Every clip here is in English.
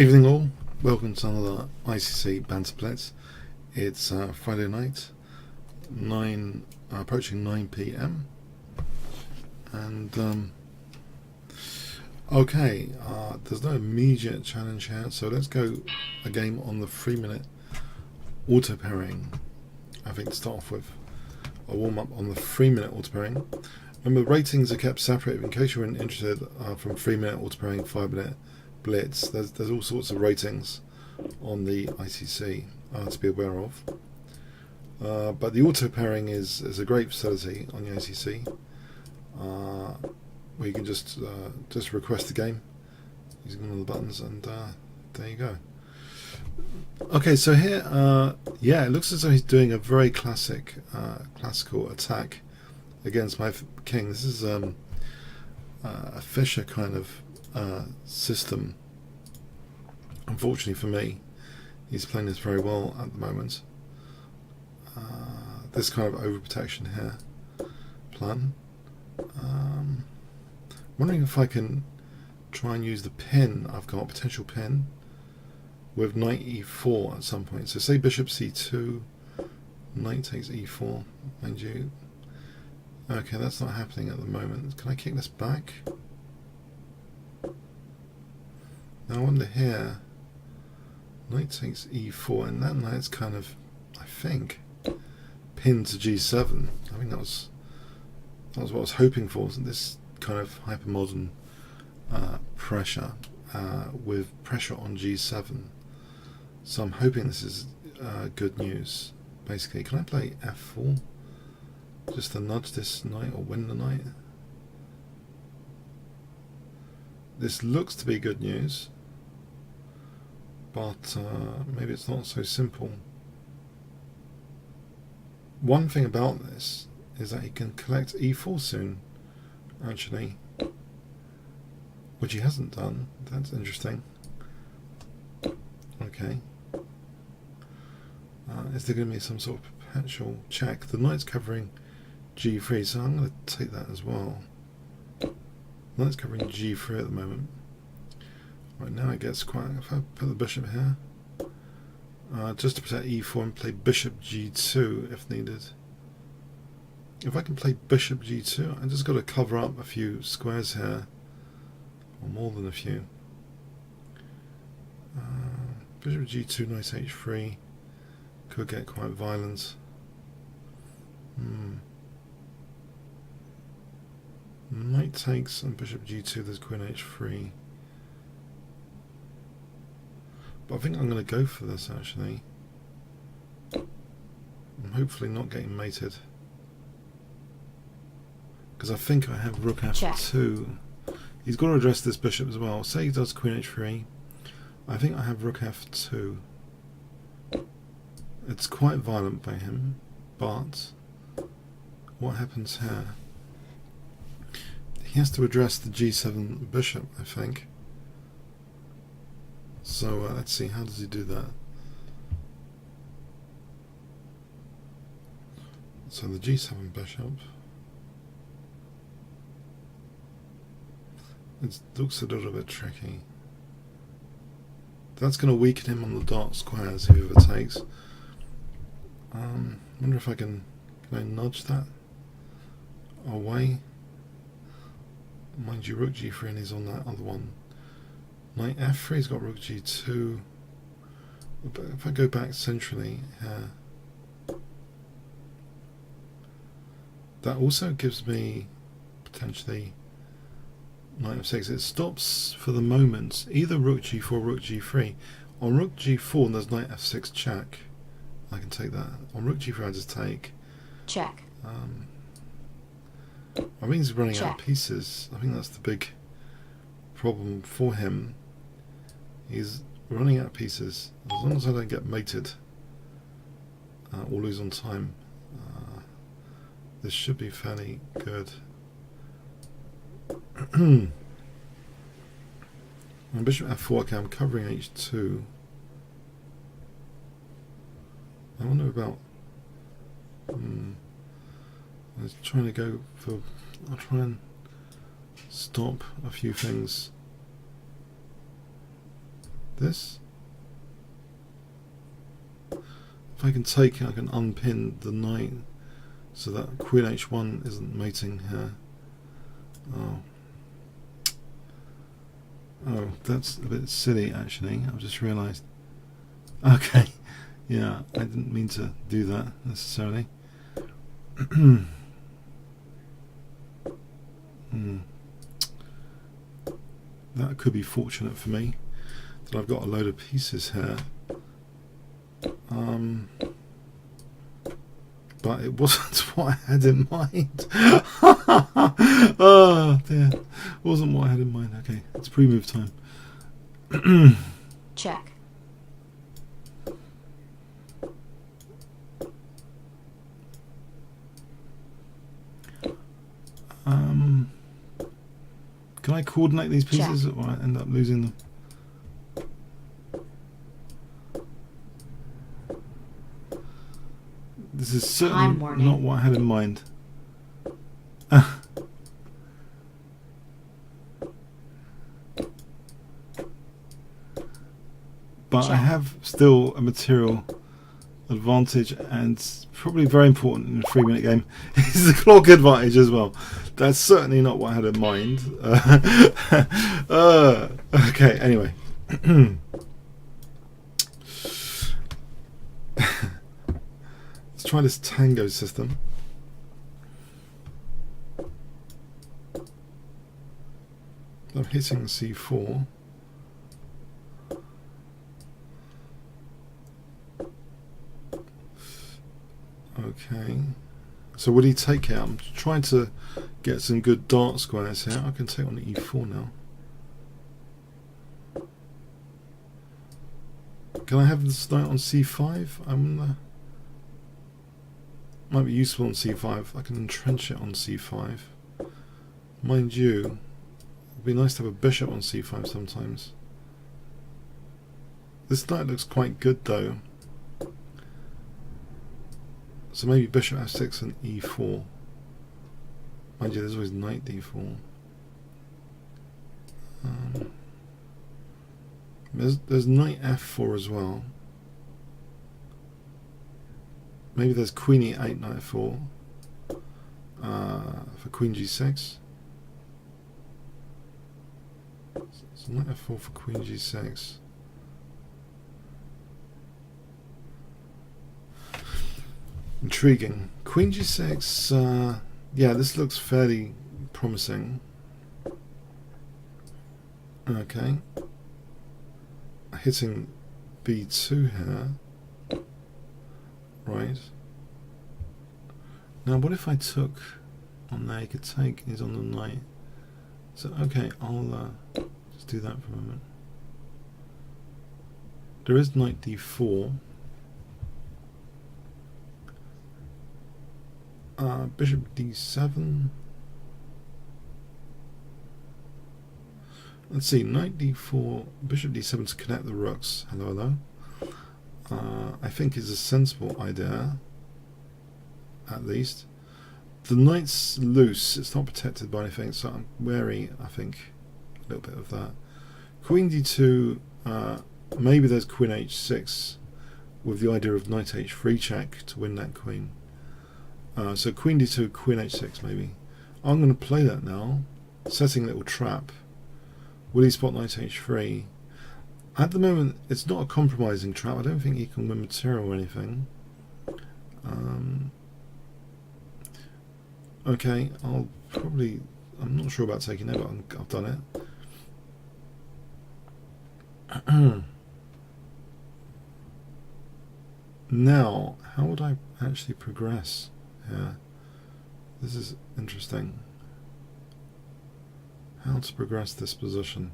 Evening all, welcome to another ICC Banter Blitz. It's Friday night, approaching 9 PM, and okay, there's no immediate challenge here, so let's go a game on the 3-minute auto pairing. I think to start off with a warm up on the 3-minute auto pairing. Remember, ratings are kept separate in case you weren't interested. From 3-minute auto pairing, 5-minute blitz, there's all sorts of ratings on the ICC to be aware of, but the auto pairing is a great facility on the ICC, where you can just request the game using one of the buttons, and there you go. Okay, so here, yeah, it looks as though he's doing a very classical attack against my king. This is a Fisher kind of system. Unfortunately for me, he's playing this very well at the moment. This kind of overprotection here plan. Wondering if I can try and use the pin. I've got a potential pin with knight e4 at some point. So say bishop c2, knight takes e4, mind you. Okay, that's not happening at the moment. Can I kick this back? Now I wonder here, knight takes e4, and that knight's kind of, I think, pinned to g7. I think that was what I was hoping for, this kind of hypermodern pressure with pressure on g7. So I'm hoping this is good news. Basically, can I play f4 just to nudge this knight or win the knight? This looks to be good news, but maybe it's not so simple. One thing about this is that he can collect e4 soon, actually, which he hasn't done. That's interesting. Okay. Is there going to be some sort of perpetual check? The knight's covering g3, so I'm going to take that as well. Knight's covering g3 at the moment. Right, now it gets quite. If I put the bishop here, just to protect e4 and play bishop g2 if needed. If I can play bishop g2, I just got to cover up a few squares here, or more than a few. Bishop g2, knight h3 could get quite violent. Knight takes and bishop g2, there's queen h3. But I think I'm going to go for this actually. I'm hopefully not getting mated, because I think I have rook f2. He's got to address this bishop as well. Say he does queen h3. I think I have rook f2. It's quite violent by him, but what happens here? He has to address the g7 bishop, I think. So let's see, how does he do that? So the g7 bishop. It looks a little bit tricky. That's going to weaken him on the dark squares, whoever takes. Wonder if I can I nudge that away? Mind you, rook g3 and he's on that other one. Knight f3, he's got rook g2. But if I go back centrally here, that also gives me potentially knight f6. It stops for the moment either rook g4, rook g3. On rook g4 there's knight f6 check. I can take that. On rook g3 I just take. Check. I think he's running out of pieces. I think that's the big problem for him. He's running out of pieces. As long as I don't get mated or lose on time, this should be fairly good. And bishop f4, okay, I'm covering h2. I wonder about... I was trying to go for... I'll try and stop a few things. this. If I can take it, I can unpin the knight so that queen h1 isn't mating here. Oh, that's a bit silly actually. I've just realised. Okay, yeah, I didn't mean to do that necessarily. That could be fortunate for me that I've got a load of pieces here. But it wasn't what I had in mind. Oh dear, wasn't what I had in mind. Okay, it's pre-move time. Check. Can I coordinate these pieces, or I end up losing them? This is certainly not what I had in mind. But I have still a material advantage, and probably very important in a 3-minute game is the clock advantage as well. That's certainly not what I had in mind. Okay, anyway. Let's try this Tango system. I'm hitting c4. Okay, so would he take it? I'm trying to get some good dart squares here. I can take on e4 now. Can I have this knight on c5? Might be useful on c5. I can entrench it on c5. Mind you, it'd be nice to have a bishop on c5 sometimes. This knight looks quite good though. So maybe bishop f6 and e4. Mind you, there's always knight d4. There's knight f4 as well. Maybe there's queen e8, knight f4 for queen g6. So knight f4 for queen g6. Intriguing. Queen g6, yeah, this looks fairly promising. Okay. Hitting b2 here. Right. Now what if I took on there? You could take is on the knight. So okay, I'll just do that for a moment. There is knight d4. Bishop d7. Let's see, knight d4, bishop d7 to connect the rooks. Hello, hello. I think is a sensible idea, at least. The knight's loose, it's not protected by anything, so I'm wary, I think, a little bit of that. Queen d2, maybe there's queen h6 with the idea of knight h3 check to win that queen. So queen d2, queen h6 maybe. I'm going to play that now, setting a little trap. Will he spot knight h3? At the moment, it's not a compromising trap. I don't think he can win material or anything. Okay, I'll probably... I'm not sure about taking it, but I've done it. Now, how would I actually progress? Yeah, this is interesting. How to progress this position?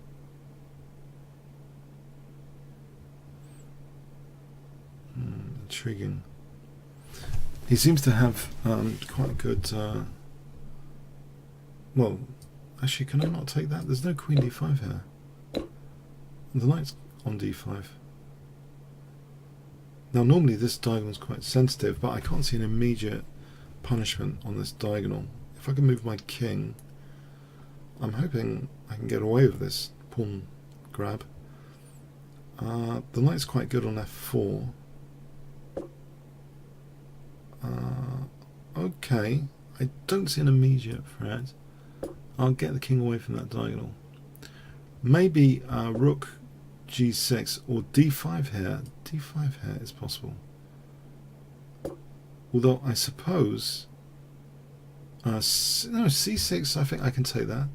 Intriguing. He seems to have quite good. Well, actually, can I not take that? There's no queen d5 here. The knight's on d5. Now, normally this diagonal is quite sensitive, but I can't see an immediate punishment on this diagonal. If I can move my king, I'm hoping I can get away with this pawn grab. The knight's quite good on f4. Okay, I don't see an immediate threat. I'll get the king away from that diagonal. Maybe rook g6 or d5 here. d5 here is possible. Although I suppose no, c6, I think I can take that.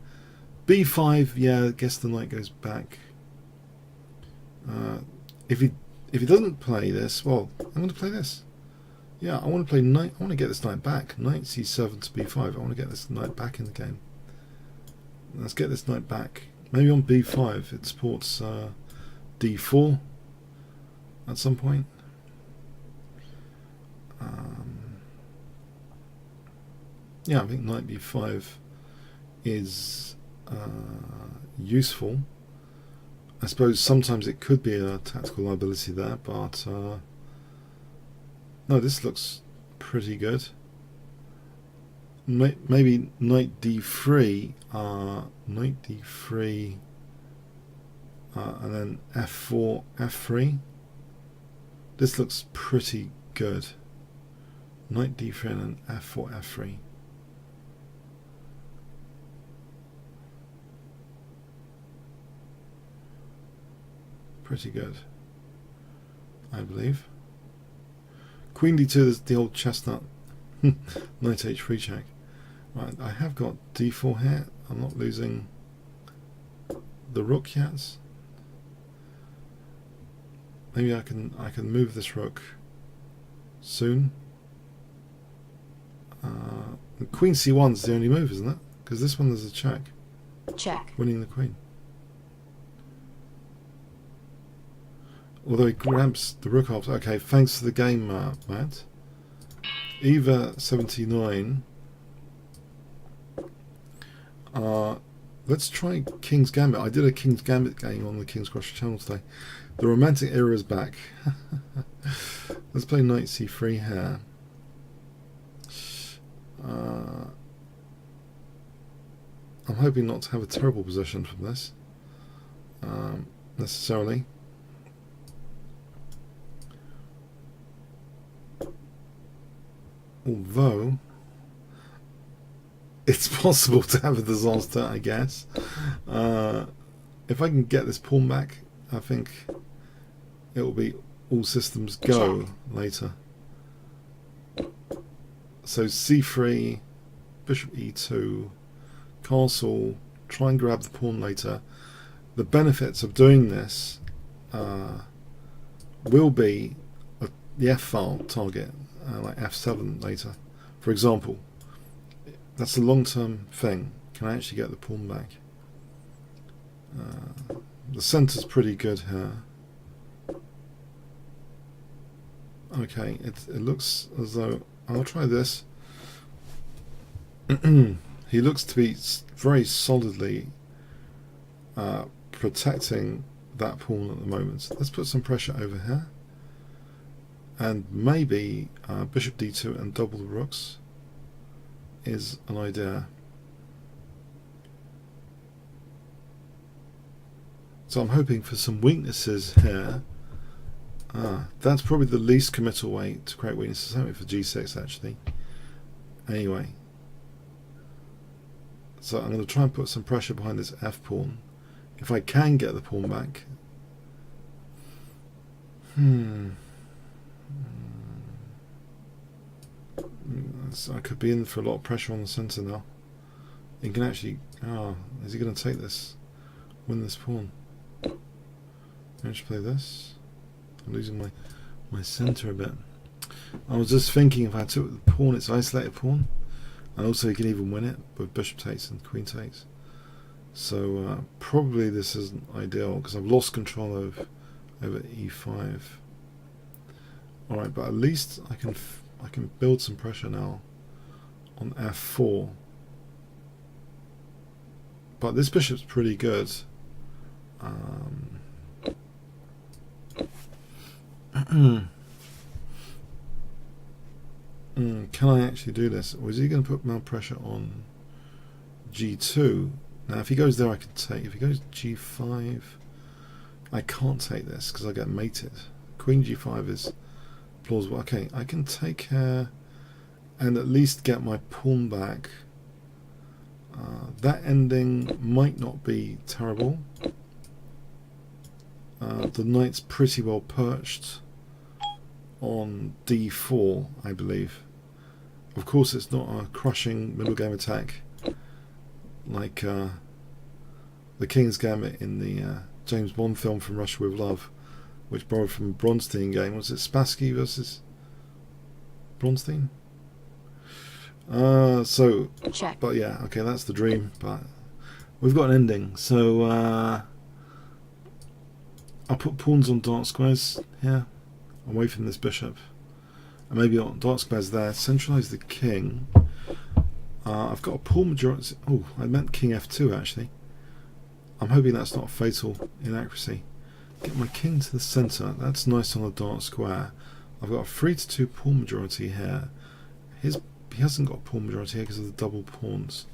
b5, yeah, I guess the knight goes back. If he doesn't play this, well, I'm going to play this. Yeah, I want to play knight. I want to get this knight back. Knight c7 to b5. I want to get this knight back in the game. Let's get this knight back. Maybe on b5 it supports d4 at some point. Yeah, I think knight b5 is useful. I suppose sometimes it could be a tactical liability there, but no, this looks pretty good. Maybe knight d3, knight d3, and then f4, f3. This looks pretty good. Knight d3 and then f4, f3. Pretty good, I believe. Queen d2 is the old chestnut. Knight h3 check. Right, I have got d4 here. I'm not losing the rook yet. Maybe I can move this rook soon. Queen c1 is the only move, isn't it? Because this one is a check. Check. Winning the queen. Although he grabs the rook off. Okay, thanks for the game, Matt. Eva 79. Let's try King's Gambit. I did a King's Gambit game on the King's Cross channel today. The romantic era is back. Let's play knight c3 here. I'm hoping not to have a terrible position from this necessarily. Although it's possible to have a disaster, I guess. If I can get this pawn back, I think it will be all systems go later. So c3, bishop e2, castle, try and grab the pawn later. The benefits of doing this will be the f-file target, like f7 later, for example. That's a long-term thing. Can I actually get the pawn back? The centre's pretty good here. Okay, it looks as though I'll try this. He looks to be very solidly protecting that pawn at the moment. Let's put some pressure over here, and maybe bishop d2 and double the rooks is an idea. So I'm hoping for some weaknesses here. That's probably the least committal way to create weaknesses. I'm hoping for g6 actually. Anyway, so I'm going to try and put some pressure behind this f pawn. If I can get the pawn back. So I could be in for a lot of pressure on the centre now. He can actually. Is he going to take this? Win this pawn? I should play this. I'm losing my centre a bit. I was just thinking if I took the pawn, it's isolated pawn, and also you can even win it with bishop takes and queen takes. So probably this isn't ideal because I've lost control over e5. All right, but at least I can build some pressure now on f4. But this bishop's pretty good. Can I actually do this, or is he going to put more pressure on g2? Now if he goes there I could take. If he goes g5, I can't take this because I get mated. Queen g5 is plausible. Okay, I can take care and at least get my pawn back. That ending might not be terrible. The knight's pretty well perched on d4, I believe. Of course, it's not a crushing middle game attack like the King's Gambit in the James Bond film From Russia with Love, which borrowed from Bronstein game. Was it Spassky versus Bronstein? Check. But yeah, okay, that's the dream. But we've got an ending, so I'll put pawns on dark squares here, away from this bishop, and maybe on dark squares there. Centralize the king. I've got a pawn majority. Oh, I meant king f2 actually. I'm hoping that's not a fatal inaccuracy. Get my king to the centre. That's nice on a dark square. I've got a 3-2 pawn majority here. He hasn't got a pawn majority here because of the double pawns.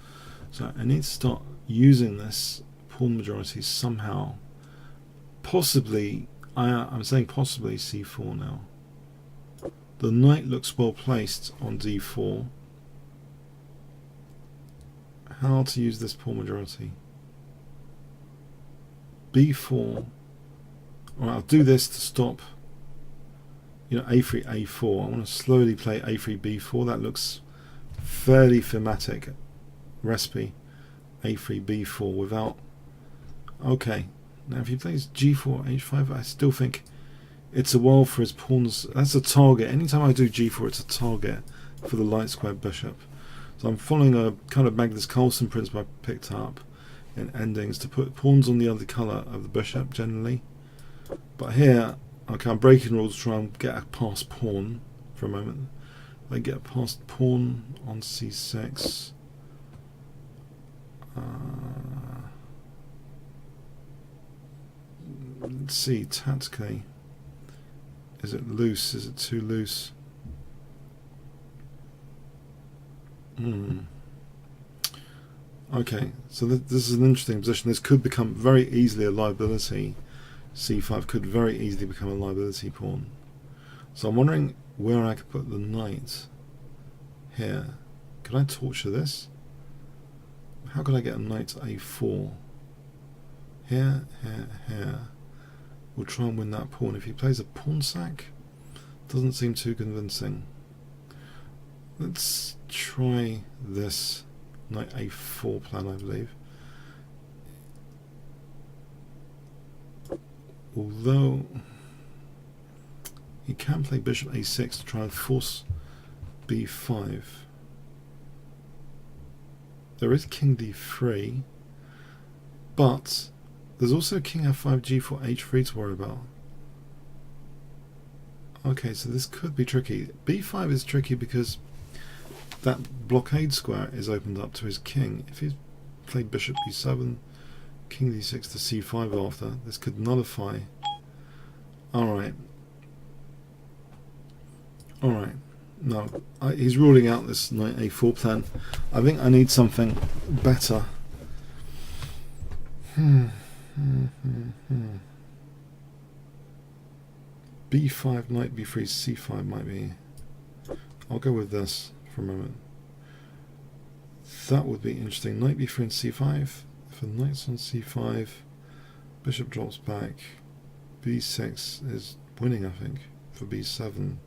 So I need to start using this pawn majority somehow. Possibly, I'm saying possibly c4 now. The knight looks well placed on d4. How to use this pawn majority? b4. Alright, I'll do this to stop, a3, a4. I want to slowly play a3, b4. That looks fairly thematic recipe. a3, b4 without. Okay, now if he plays g4, h5, I still think it's a while for his pawns. That's a target. Anytime I do g4, it's a target for the light square bishop. So I'm following a kind of Magnus Carlsen principle I picked up in endings to put pawns on the other colour of the bishop generally. But here, okay, I'm breaking rules to try and get a passed pawn for a moment. I get a passed pawn on c6. Let's see, tactically. Is it loose? Is it too loose? Okay, so this is an interesting position. This could become very easily a liability. c5 could very easily become a liability pawn. So I'm wondering where I could put the knight here. Could I torture this? How could I get a knight to a4? Here, here. We'll try and win that pawn. If he plays a pawn sack, doesn't seem too convincing. Let's try this knight a4 plan, I believe. Although he can play bishop a6 to try and force b5. There is king d3, but there's also king f5, g4, h3 to worry about. Okay, so this could be tricky. b5 is tricky because that blockade square is opened up to his king. If he's played bishop b7, king d6 to c5 after, this could nullify. Alright. Alright. No, he's ruling out this knight a4 plan. I think I need something better. b5, knight b3, c5 might be. I'll go with this for a moment. That would be interesting. Knight b3 and c5. If the knight's on c5, bishop drops back. b6 is winning, I think, for b7.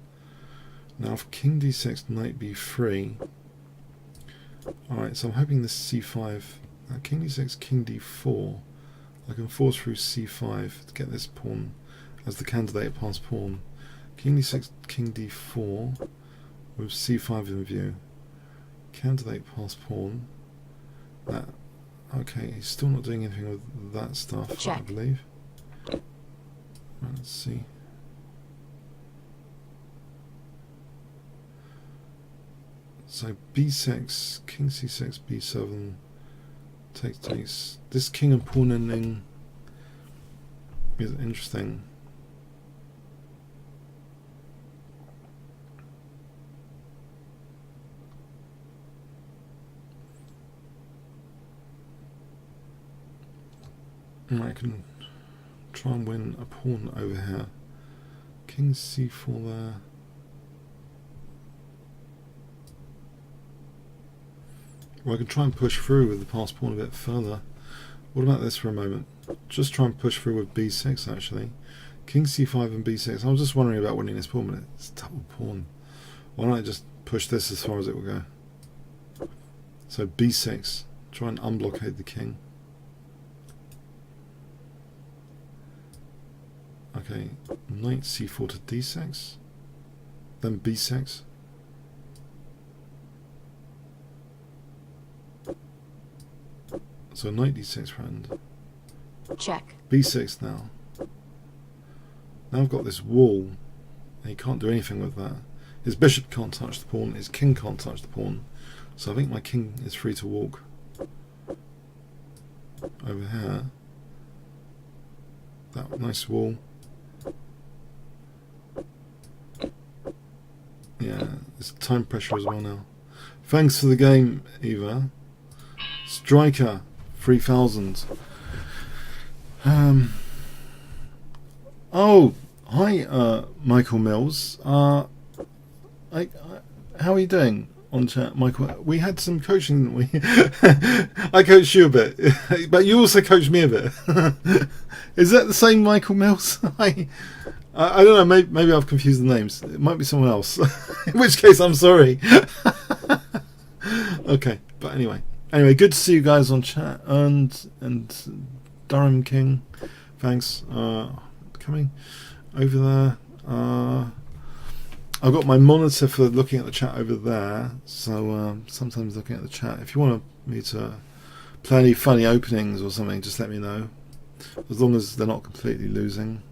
Now, if king d6, knight b3. Alright, so I'm hoping this c5. King d6, king d4. I can force through c5 to get this pawn as the candidate past pawn. King d6, king d4 with c5 in view. Candidate past pawn. That, okay, he's still not doing anything with that stuff, check. I believe. Right, let's see. So b6, king c6, b7, takes. This king and pawn ending is interesting. I can try and win a pawn over here. King c4 there. Or I can try and push through with the passed pawn a bit further. What about this for a moment? Just try and push through with b6 actually. King c5 and b6. I was just wondering about winning this pawn, but it's double pawn. Why don't I just push this as far as it will go? So b6. Try and unblockade the king. Okay, knight c4 to d6. Then b6. So knight d6 friend. Check. b6 now. Now I've got this wall, and he can't do anything with that. His bishop can't touch the pawn, his king can't touch the pawn. So I think my king is free to walk over here. That nice wall. Yeah, there's time pressure as well now. Thanks for the game, Eva. Striker 3000. Oh, hi, Michael Mills. How are you doing on chat, Michael? We had some coaching, didn't we? I coached you a bit, but you also coached me a bit. Is that the same Michael Mills? I don't know. Maybe I've confused the names. It might be someone else. In which case, I'm sorry. Okay, but anyway, good to see you guys on chat and Durham King. Thanks. Coming over there. I've got my monitor for looking at the chat over there, so sometimes looking at the chat. If you want me to play any funny openings or something, just let me know. As long as they're not completely losing.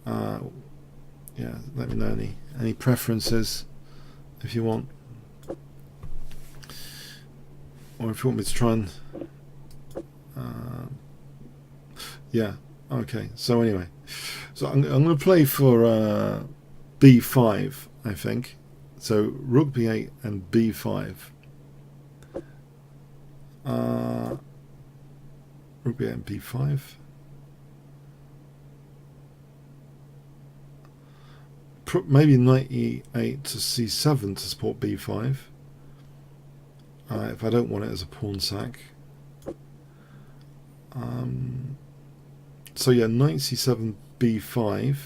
Yeah, let me know any preferences if you want, or if you want me to try and yeah. Okay, so anyway, so I'm going to play for b5, I think. So rook b8 and b5. Rook b8 and b5. Maybe knight e8 to c7 to support b5. If I don't want it as a pawn sack. So yeah, knight c7, b5.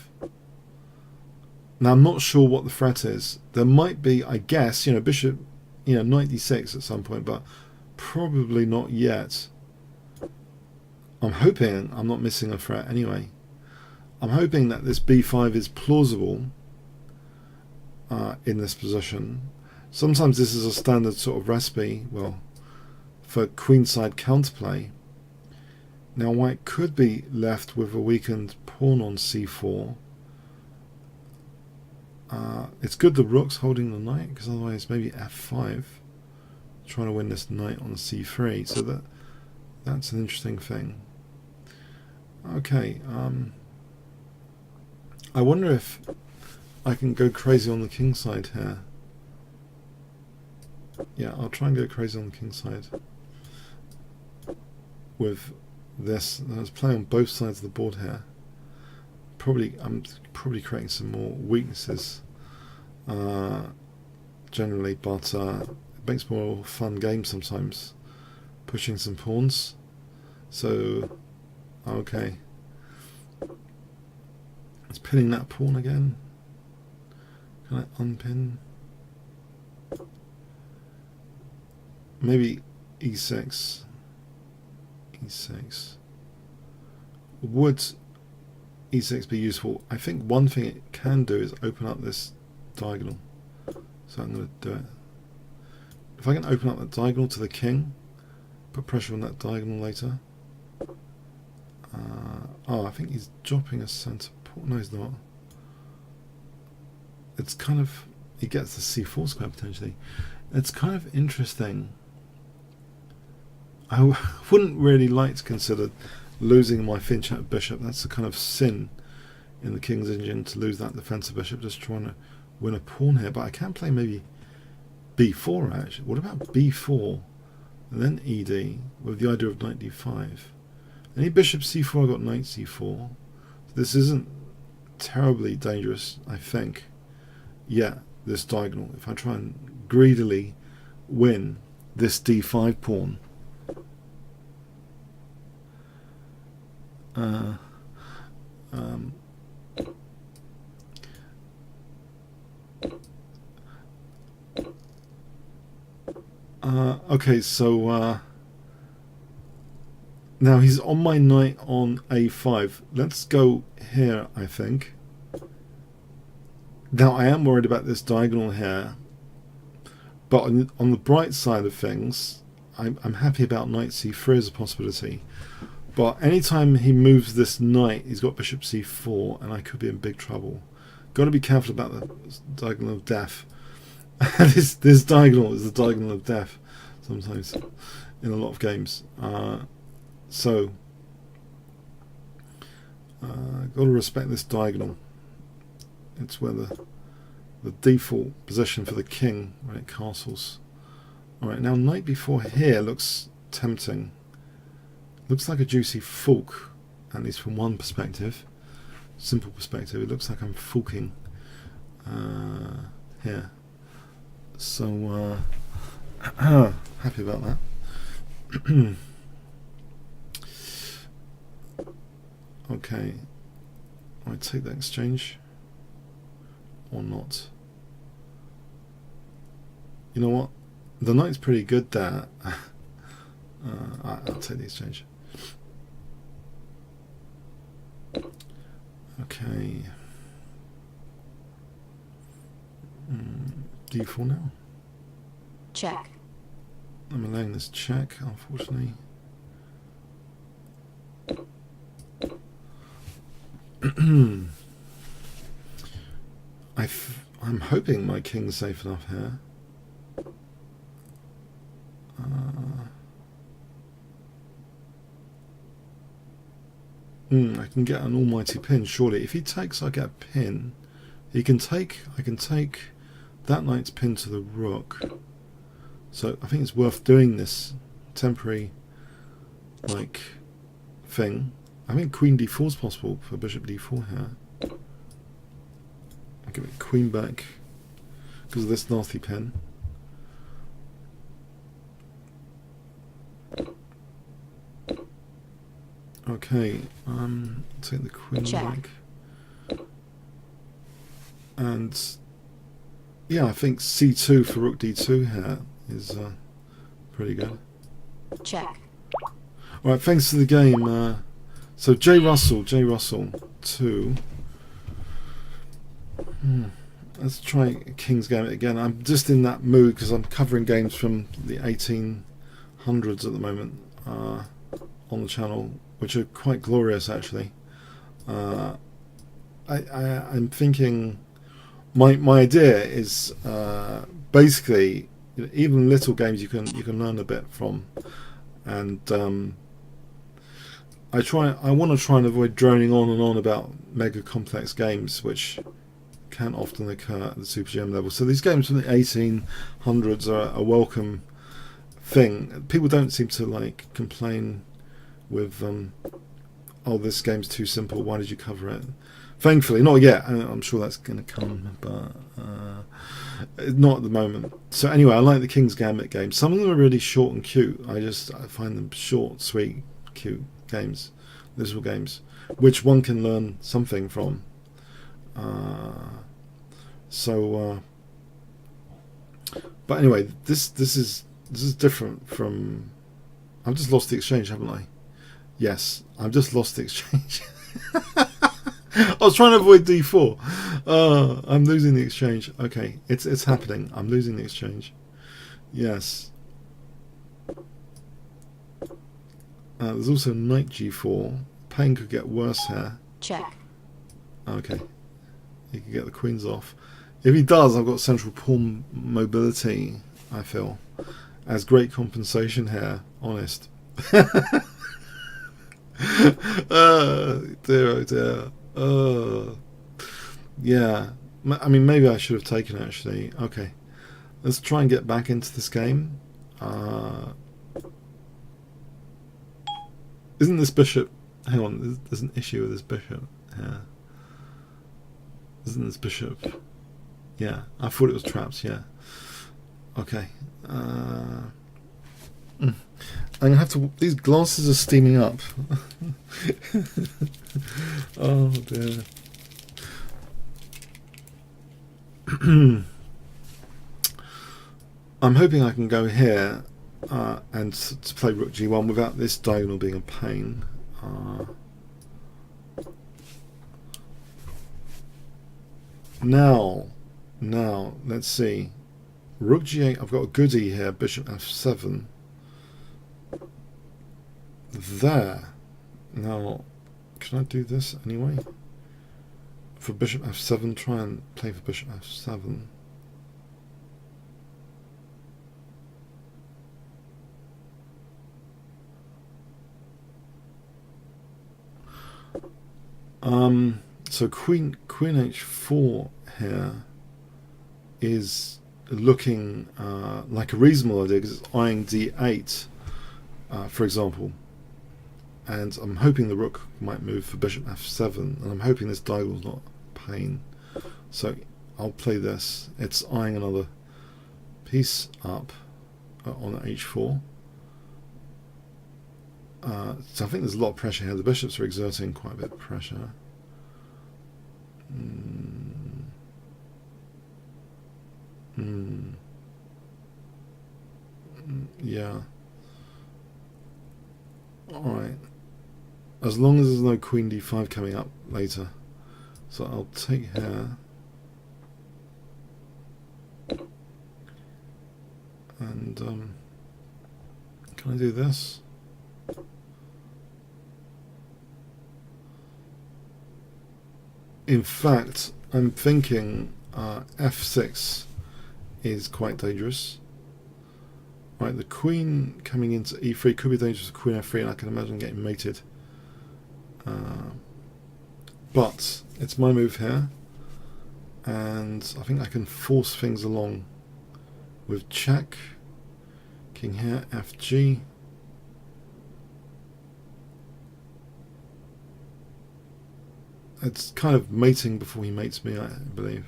Now I'm not sure what the threat is. There might be, I guess, bishop, knight d6 at some point, but probably not yet. I'm hoping I'm not missing a threat anyway. I'm hoping that this b5 is plausible in this position. Sometimes this is a standard sort of recipe, well, for queenside counterplay. Now white could be left with a weakened pawn on c4. It's good the rook's holding the knight, because otherwise maybe f5, trying to win this knight on c3. So that's an interesting thing. Okay, I wonder if I can go crazy on the king side here. Yeah, I'll try and go crazy on the king side with this. Let's play on both sides of the board here. I'm probably creating some more weaknesses generally, but it makes more fun games sometimes, pushing some pawns. So okay, it's pinning that pawn again. Can I unpin? Maybe e6. E6. Would e6 be useful? I think one thing it can do is open up this diagonal. So I'm going to do it. If I can open up that diagonal to the king, put pressure on that diagonal later. I think he's dropping a centre pawn. No, he's not. It's kind of, he gets the c4 square potentially. It's kind of interesting. I wouldn't really like to consider losing my Finchat bishop. That's a kind of sin in the king's engine, to lose that defensive bishop, just trying to win a pawn here. But I can play maybe b4 actually. What about b4 and then ed with the idea of knight d5? Any bishop c4, I got knight c4. This isn't terribly dangerous, I think. Yeah, this diagonal. If I try and greedily win this d5 pawn, okay, so now he's on my knight on a5. Let's go here, I think. Now I am worried about this diagonal here, but on the bright side of things, I'm happy about knight c3 as a possibility. But anytime he moves this knight, he's got bishop c4, and I could be in big trouble. Got to be careful about the diagonal of death. this diagonal is the diagonal of death sometimes in a lot of games. So got to respect this diagonal. It's where the default position for the king when it castles. Alright, now knight b4 here looks tempting. Looks like a juicy fork, at least from one perspective. Simple perspective, it looks like I'm forking here. So happy about that. Okay, I take that exchange or not. You know what? The knight's pretty good there. I'll take the exchange. Okay. d4 now. Check. I'm allowing this check, unfortunately. I'm hoping my king's safe enough here. I can get an almighty pin, surely. If he takes, I get a pin. I can take that knight's pin to the rook. So I think it's worth doing this temporary thing. I think queen d4 is possible for bishop d4 here. I'll give it queen back because of this nasty pin. Okay, take the queen back. And yeah, I think c2 for rook d2 here is pretty good. Check. Alright, thanks for the game. So J Russell 2. Let's try King's Gambit again. I'm just in that mood because I'm covering games from the 1800s at the moment on the channel, which are quite glorious actually. I'm thinking my idea is basically, even little games you can learn a bit from, and I want to try and avoid droning on and on about mega complex games, which can often occur at the Super GM level. So these games from the 1800s are a welcome thing. People don't seem to complain with oh, this game's too simple, why did you cover it? Thankfully, not yet. I'm sure that's going to come, but not at the moment. So anyway, I like the King's Gambit games. Some of them are really short and cute. I find them short, sweet, cute games, little games, which one can learn something from. But anyway, this is different from. I've just lost the exchange, haven't I? Yes, I've just lost the exchange. I was trying to avoid d4. I'm losing the exchange. Okay, it's happening. I'm losing the exchange. Yes. There's also knight g4. Pain could get worse here. Check. Okay. He could get the queens off. If he does, I've got central pawn mobility, I feel, as great compensation here. Honest. Dear, oh dear. Yeah. I mean, maybe I should have taken it, actually. Okay. Let's try and get back into this game. Isn't this bishop... Hang on, there's an issue with this bishop here. Isn't this bishop? Yeah, I thought it was trapped, yeah. Okay. I'm gonna have to. These glasses are steaming up. Oh dear. I'm hoping I can go here and to play rook g1 without this diagonal being a pain. Now, let's see. Rook g8, I've got a goodie here, bishop f7. There. Now, can I do this anyway? For bishop f7, try and play for bishop f7. So queen h4 here is looking like a reasonable idea because it's eyeing d8, for example. And I'm hoping the rook might move for bishop f7, and I'm hoping this diagonal's not a pain. So I'll play this. It's eyeing another piece up on h4. So I think there's a lot of pressure here. The bishops are exerting quite a bit of pressure. Yeah. Alright. As long as there's no queen d5 coming up later. So I'll take here. And can I do this? In fact, I'm thinking f6 is quite dangerous. Right, the queen coming into e3 could be dangerous with queen f3, and I can imagine getting mated. But it's my move here, and I think I can force things along with check, king here, fg. It's kind of mating before he mates me, I believe.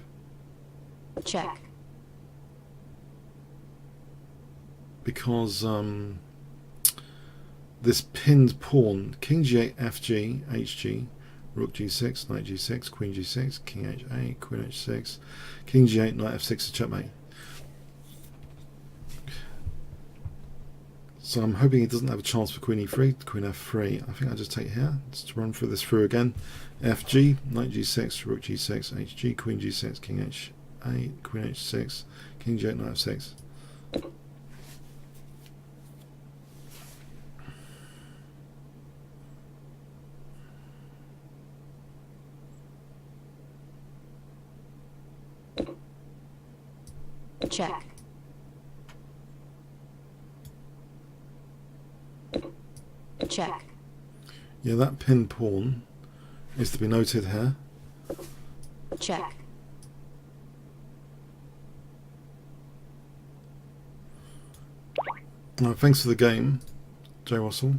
Check. Because this pinned pawn, king g8, fg, hg, rook g6, knight g6, queen g6, king h8, queen h6, king g8, knight f6 is checkmate. So I'm hoping he doesn't have a chance for queen e3, queen f3. I think I'll just take here, just run through this through again. Fg, knight g6, rook g6, hg, queen g6, king h8, queen h6, king g8, knight f6. Check. Check. Yeah, that pinned pawn is to be noted here. Check. Thanks for the game, Jay Russell.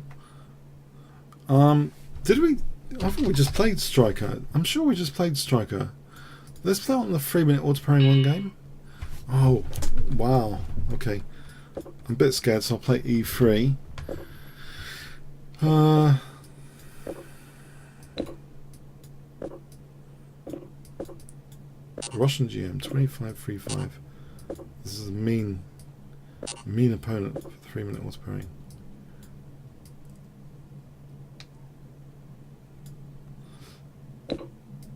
Did we? I thought we just played Striker. I'm sure we just played Striker. Let's play on the 3-minute auto pairing one game. Oh, wow. Okay. I'm a bit scared, so I'll play e3. Russian GM 25-3-5. This is a mean opponent for 3-minute auto pairing.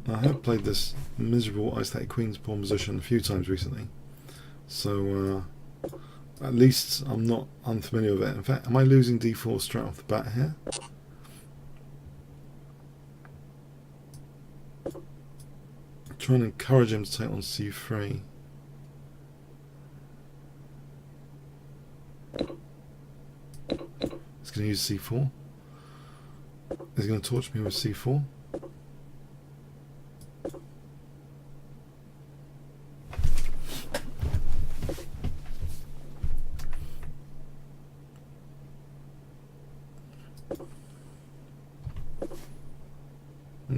I have played this miserable isolated queen's pawn position a few times recently, so at least I'm not unfamiliar with it. In fact, am I losing d4 straight off the bat here? I'm trying to encourage him to take on c3. He's going to use c4. He's going to torch me with c4.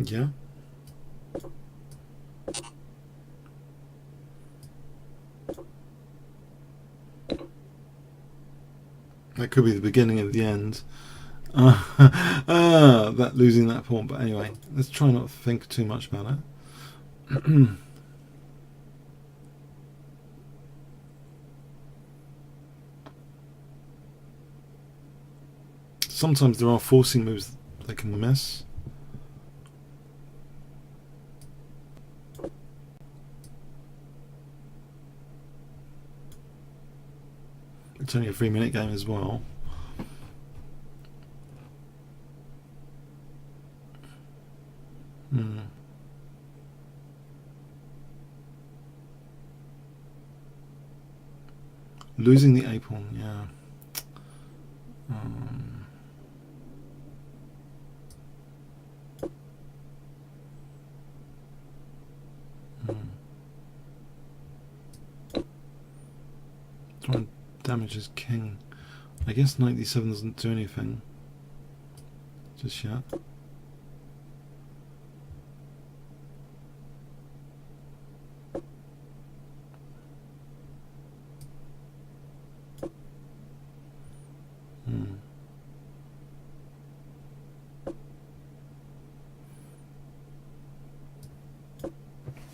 Yeah. That could be the beginning of the end. That losing that pawn. But anyway, let's try not to think too much about it. Sometimes there are forcing moves they can miss. It's only a 3-minute game as well. Losing the A pawn, yeah. Try and damage his king. I guess knight d7 doesn't do anything just yet.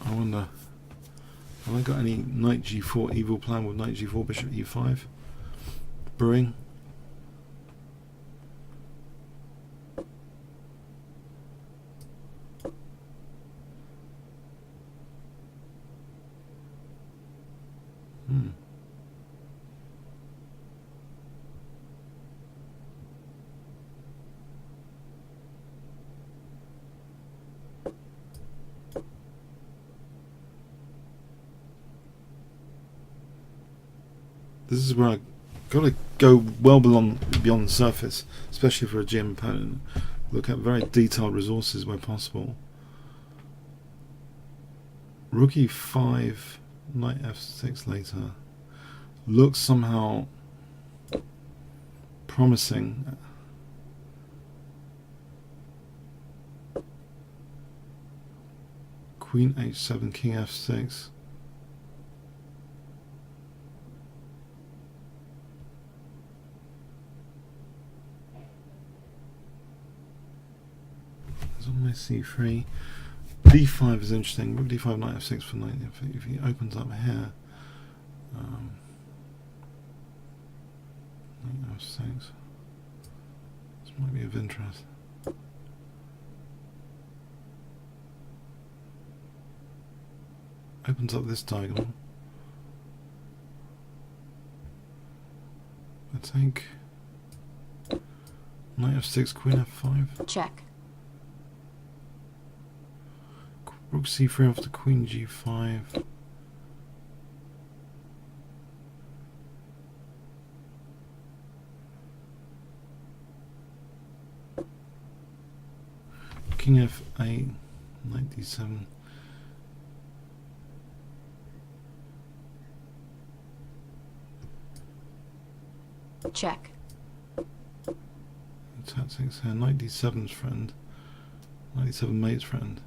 I wonder, have I got any knight g4 evil plan with knight g4 bishop e5 brewing? This is where I got to go well beyond the surface, especially for a GM opponent. Look at very detailed resources where possible. Rook e5, knight f6 later. Looks somehow promising. Queen h7, king f6. On my c3, d5 is interesting. Rook d5, knight f6 for knight. If he opens up here, knight f6. This might be of interest. Opens up this diagonal. I take knight f6, queen f5. Check. Rook c3 after queen g5. King f8, knight d7. Check. Tactics here. Knight d7's friend. Knight d7 mate's friend.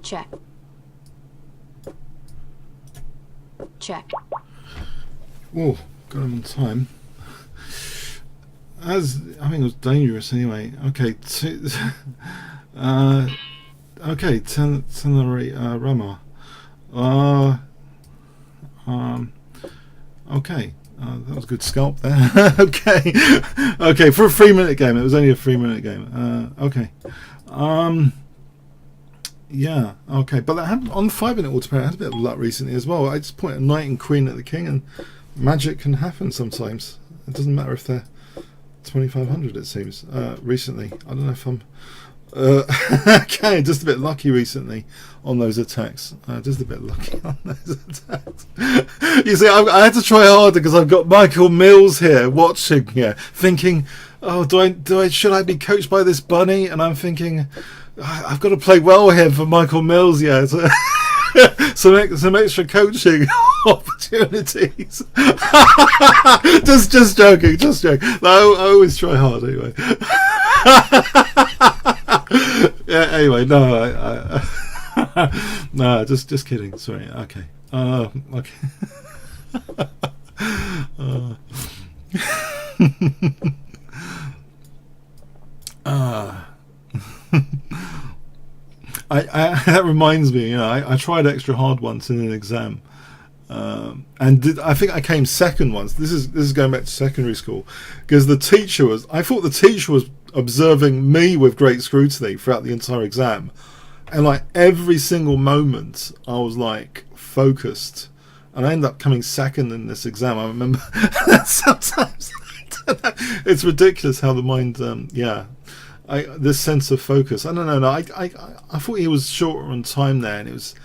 Check. Check. Oh, got him on time. As I think it was dangerous anyway. Okay, okay, Teneri Rama. Okay, that was a good scalp there. Okay, okay, for a 3-minute game. It was only a 3-minute game. Okay. Yeah, okay, but that happened on the 5-minute auto pair. I had a bit of luck recently as well. I just point a knight and queen at the king, and magic can happen sometimes. It doesn't matter if they're 2500. It seems recently. I don't know if I'm okay. Just a bit lucky recently on those attacks. Just a bit lucky on those attacks. You see, I had to try harder because I've got Michael Mills here watching here, thinking, "Oh, should I be coached by this bunny?" And I'm thinking, I've got to play well here for Michael Mills, yeah. So, some extra coaching opportunities. just joking. No, I always try hard anyway. Yeah. Anyway, no, no, just kidding. Sorry. Okay. Okay. That reminds me, I tried extra hard once in an exam, and I think I came second once. This is going back to secondary school, because I thought the teacher was observing me with great scrutiny throughout the entire exam, and like every single moment I was like focused, and I ended up coming second in this exam. I remember sometimes it's ridiculous how the mind, this sense of focus. I don't know. No, I thought he was shorter on time there, and it was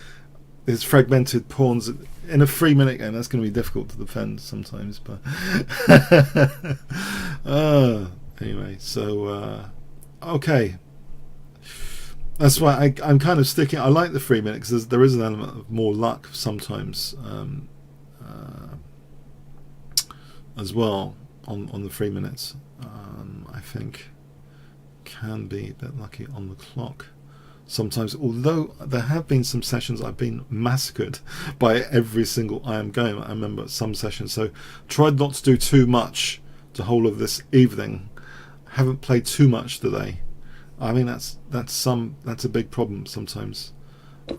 his fragmented pawns in a 3-minute game. That's going to be difficult to defend sometimes. But anyway, so okay, that's why I'm kind of sticking. I like the 3-minute because there is an element of more luck sometimes as well on the 3 minutes. I think can be a bit lucky on the clock sometimes, although there have been some sessions I've been massacred by every single I am game. I remember some sessions, so tried not to do too much the whole of this evening. Haven't played too much today. I mean, that's a big problem sometimes. Okay,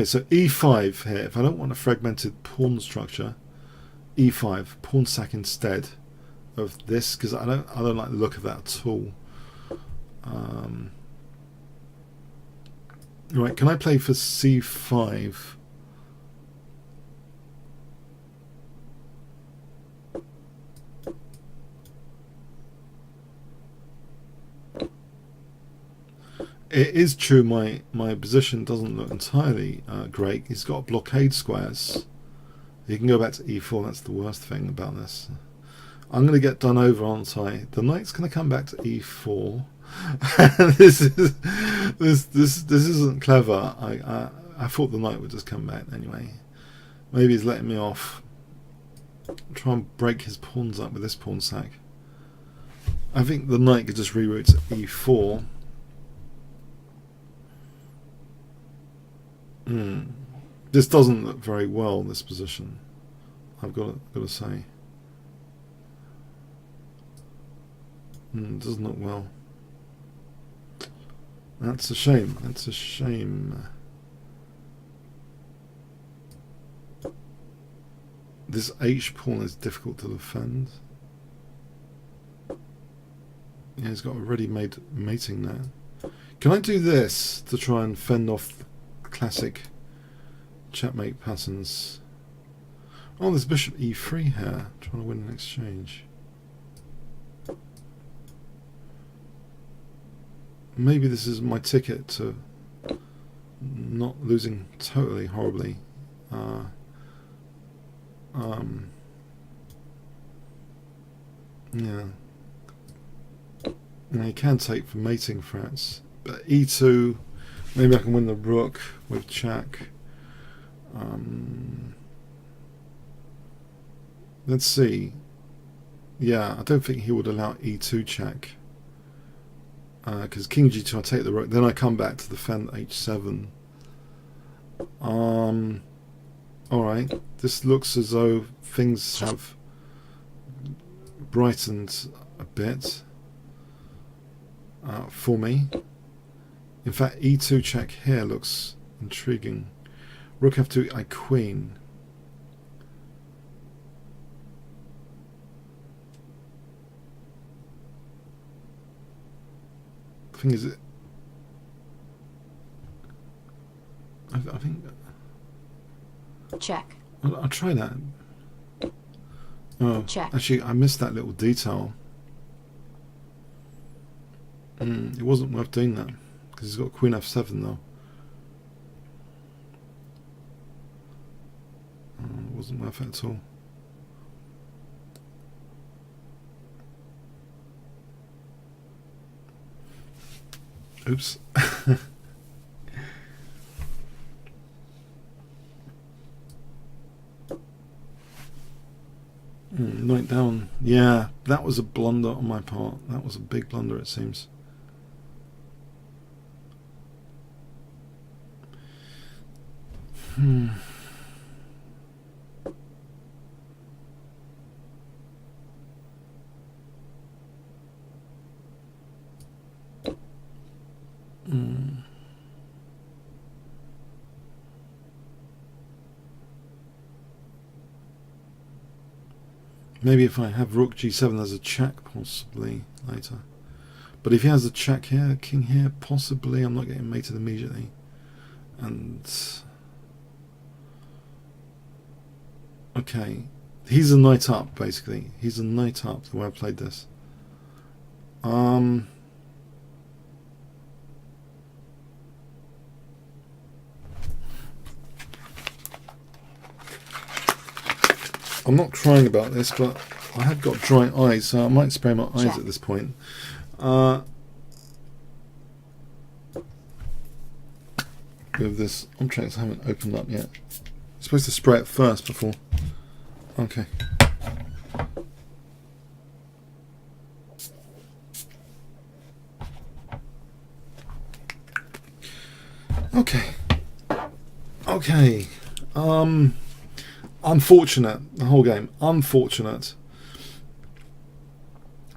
so e5 here. If I don't want a fragmented pawn structure, e5, pawn sack instead of this, because I don't like the look of that at all. Right, can I play for c5? It is true my position doesn't look entirely great. He's got blockade squares. He can go back to e4. That's the worst thing about this. I'm going to get done over, aren't I? The knight's going to come back to e4. This isn't clever. I thought the knight would just come back anyway. Maybe he's letting me off. Try and break his pawns up with this pawn sack. I think the knight could just reroute to e4. This doesn't look very well, this position, I've got to say. It doesn't look well. That's a shame. That's a shame. This H pawn is difficult to defend. Yeah, he's got a ready-made mating there. Can I do this to try and fend off classic checkmate patterns? Oh, there's bishop e3 here, trying to win an exchange. Maybe this is my ticket to not losing totally horribly. Yeah. Now you can take for mating threats, but e2, maybe I can win the rook with check. Let's see. Yeah, I don't think he would allow e2 check. Because king g2, I take the rook, then I come back to defend h7. Alright, this looks as though things have brightened a bit for me. In fact, e2 check here looks intriguing. Rook f2, I queen. think is it. I think Check. I'll try that. Oh, Check. actually, I missed that little detail. It wasn't worth doing that because he's got Queen F7 though. It wasn't worth it at all. Oops. Knight down. Yeah, that was a blunder on my part. That was a big blunder, it seems. Maybe if I have Rook G7, there's a check possibly later. But if he has a check here, King here, possibly I'm not getting mated immediately. And okay, he's a knight up basically. He's a knight up the way I played this. I'm not crying about this, but I have got dry eyes, so I might spray my eyes at this point. With this object I haven't opened up yet. I'm supposed to spray it first before. Okay. Okay. Okay. Unfortunate, the whole game. Unfortunate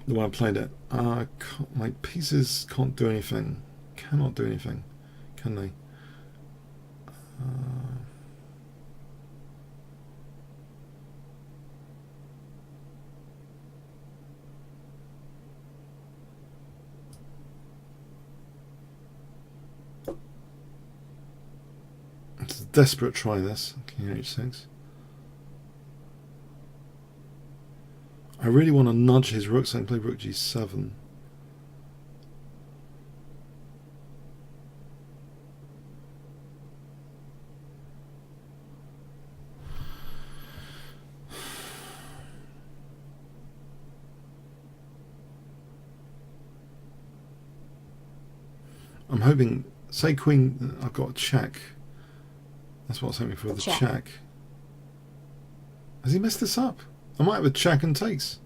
the way I played it. My pieces can't do anything. Cannot do anything, can they? It's a desperate try, this. King H6. I really want to nudge his rook so I can play Rook G7. I'm hoping, say Queen, I've got a check. That's what I was hoping for, the check. Has he messed this up? I might have a check and takes.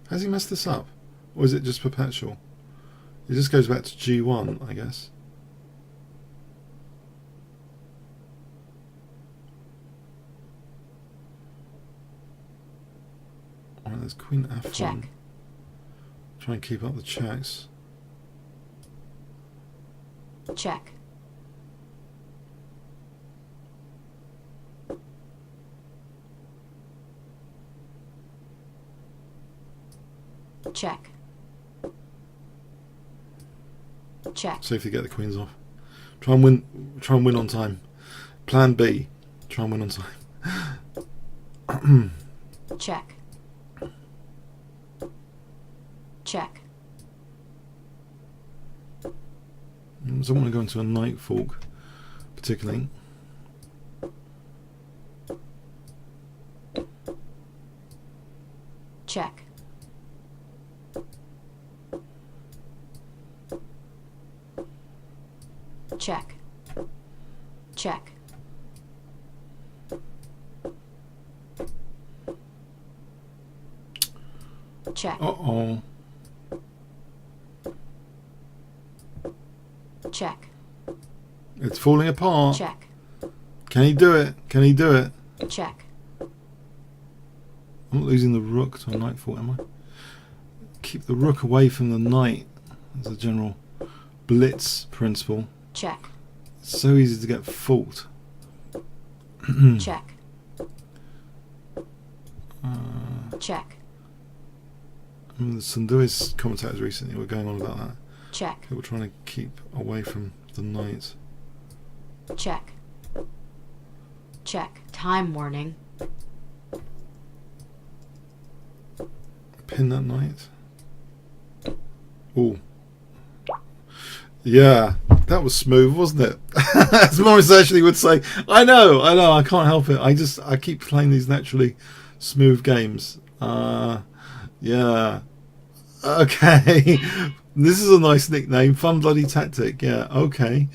Has he messed this up? Or is it just perpetual? It just goes back to G1, I guess. Alright, there's Queen F1. Check. Try and keep up the checks. Check. Check. Check. Safely get the queens off. Try and win on time. Plan B. Try and win on time. Check. Check. So I want to go into a knight fork, particularly. Check. Check. Check. Check. Uh-oh. Check. It's falling apart. Check. Can he do it? Can he do it? Check. I'm not losing the rook to a knight fork, am I? Keep the rook away from the knight. That's a general blitz principle. Check. It's so easy to get fault. Check. Check. The Sanduis commentators recently were going on about that. Check. Okay, we're trying to keep away from the knight. Check. Check. Time warning. Pin that knight. Ooh. Yeah, that was smooth, wasn't it? As Morris actually would say. I know, I can't help it. I keep playing these naturally smooth games. Yeah. Okay. This is a nice nickname. Fun Bloody Tactic. Yeah, okay.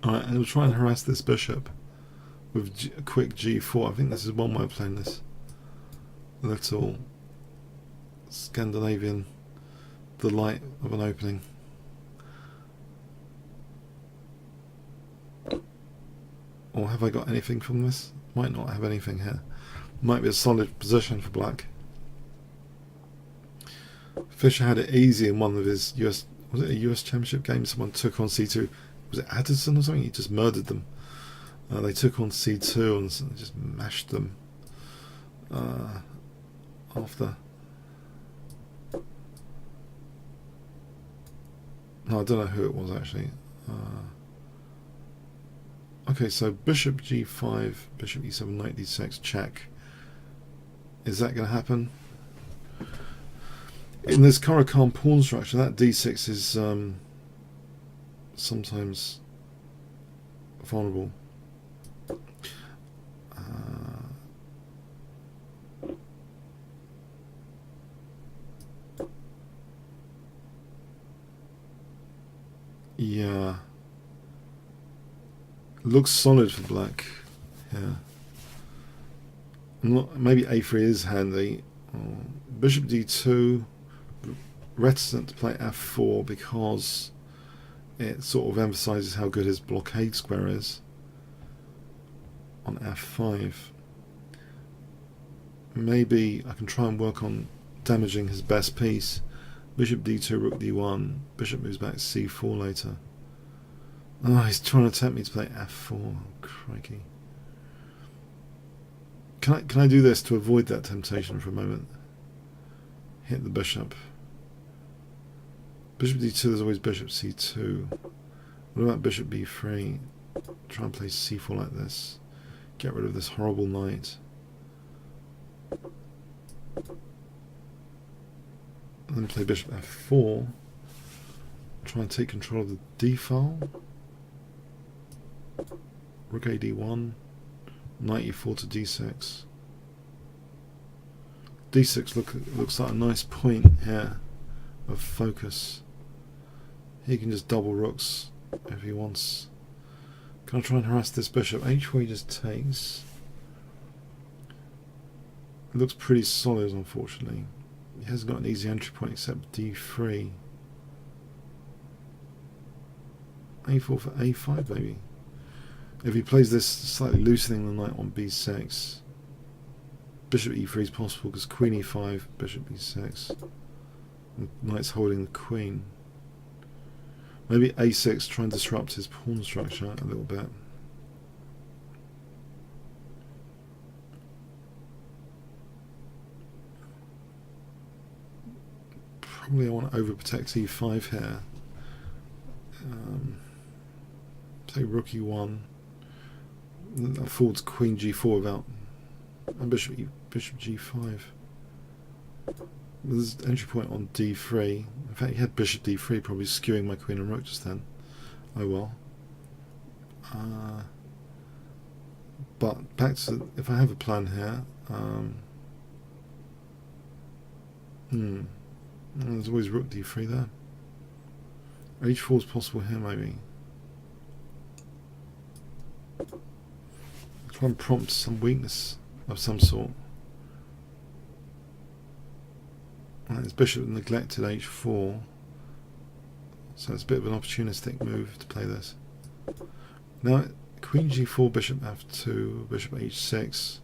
Alright, and we'll try and harass this bishop with a quick g4. I think this is one way of playing this little Scandinavian delight of an opening. Or have I got anything from this? Might not have anything here. Might be a solid position for black. Fischer had it easy in one of his US, was it a US Championship game? Someone took on c2. Was it Addison or something? He just murdered them. They took on c2 and just mashed them after. No, I don't know who it was actually. Okay, so bishop g5, bishop e7, knight d6, check. Is that going to happen? In this Caro-Kann pawn structure, that d6 is sometimes vulnerable. Yeah. Looks solid for black. Yeah. Maybe a3 is handy. Bishop d2. Reticent to play f4 because it sort of emphasizes how good his blockade square is on f5. Maybe I can try and work on damaging his best piece. Bishop d2, rook d1, bishop moves back to c4 later. Oh, he's trying to tempt me to play f4. Crikey. Can I do this to avoid that temptation for a moment? Hit the bishop. Bishop d2, there's always bishop c2. What about bishop b3? Try and play c4 like this. Get rid of this horrible knight. And then play bishop f4. Try and take control of the d file. Rook a d1. Knight e4 to d6. d6 looks like a nice point here of focus. He can just double rooks if he wants. Can I try and harass this bishop? h4 just takes. It looks pretty solid, unfortunately. He hasn't got an easy entry point except d3. a4 for a5 maybe. If he plays this, slightly loosening the knight on b6. Bishop e3 is possible because queen e5, bishop e6. And knight's holding the queen. Maybe a6, try and disrupt his pawn structure a little bit. Probably I want to overprotect e5 here. Play rook e1. That affords queen g4 without. And bishop g5. There's entry point on d3. In fact, he had bishop d3, probably skewing my queen and rook just then. Oh well. But back to, if I have a plan here, there's always rook d3 there. h4 is possible here maybe. Try and prompt some weakness of some sort. His bishop neglected h4, so it's a bit of an opportunistic move to play this. Now queen g4, bishop f2, bishop h6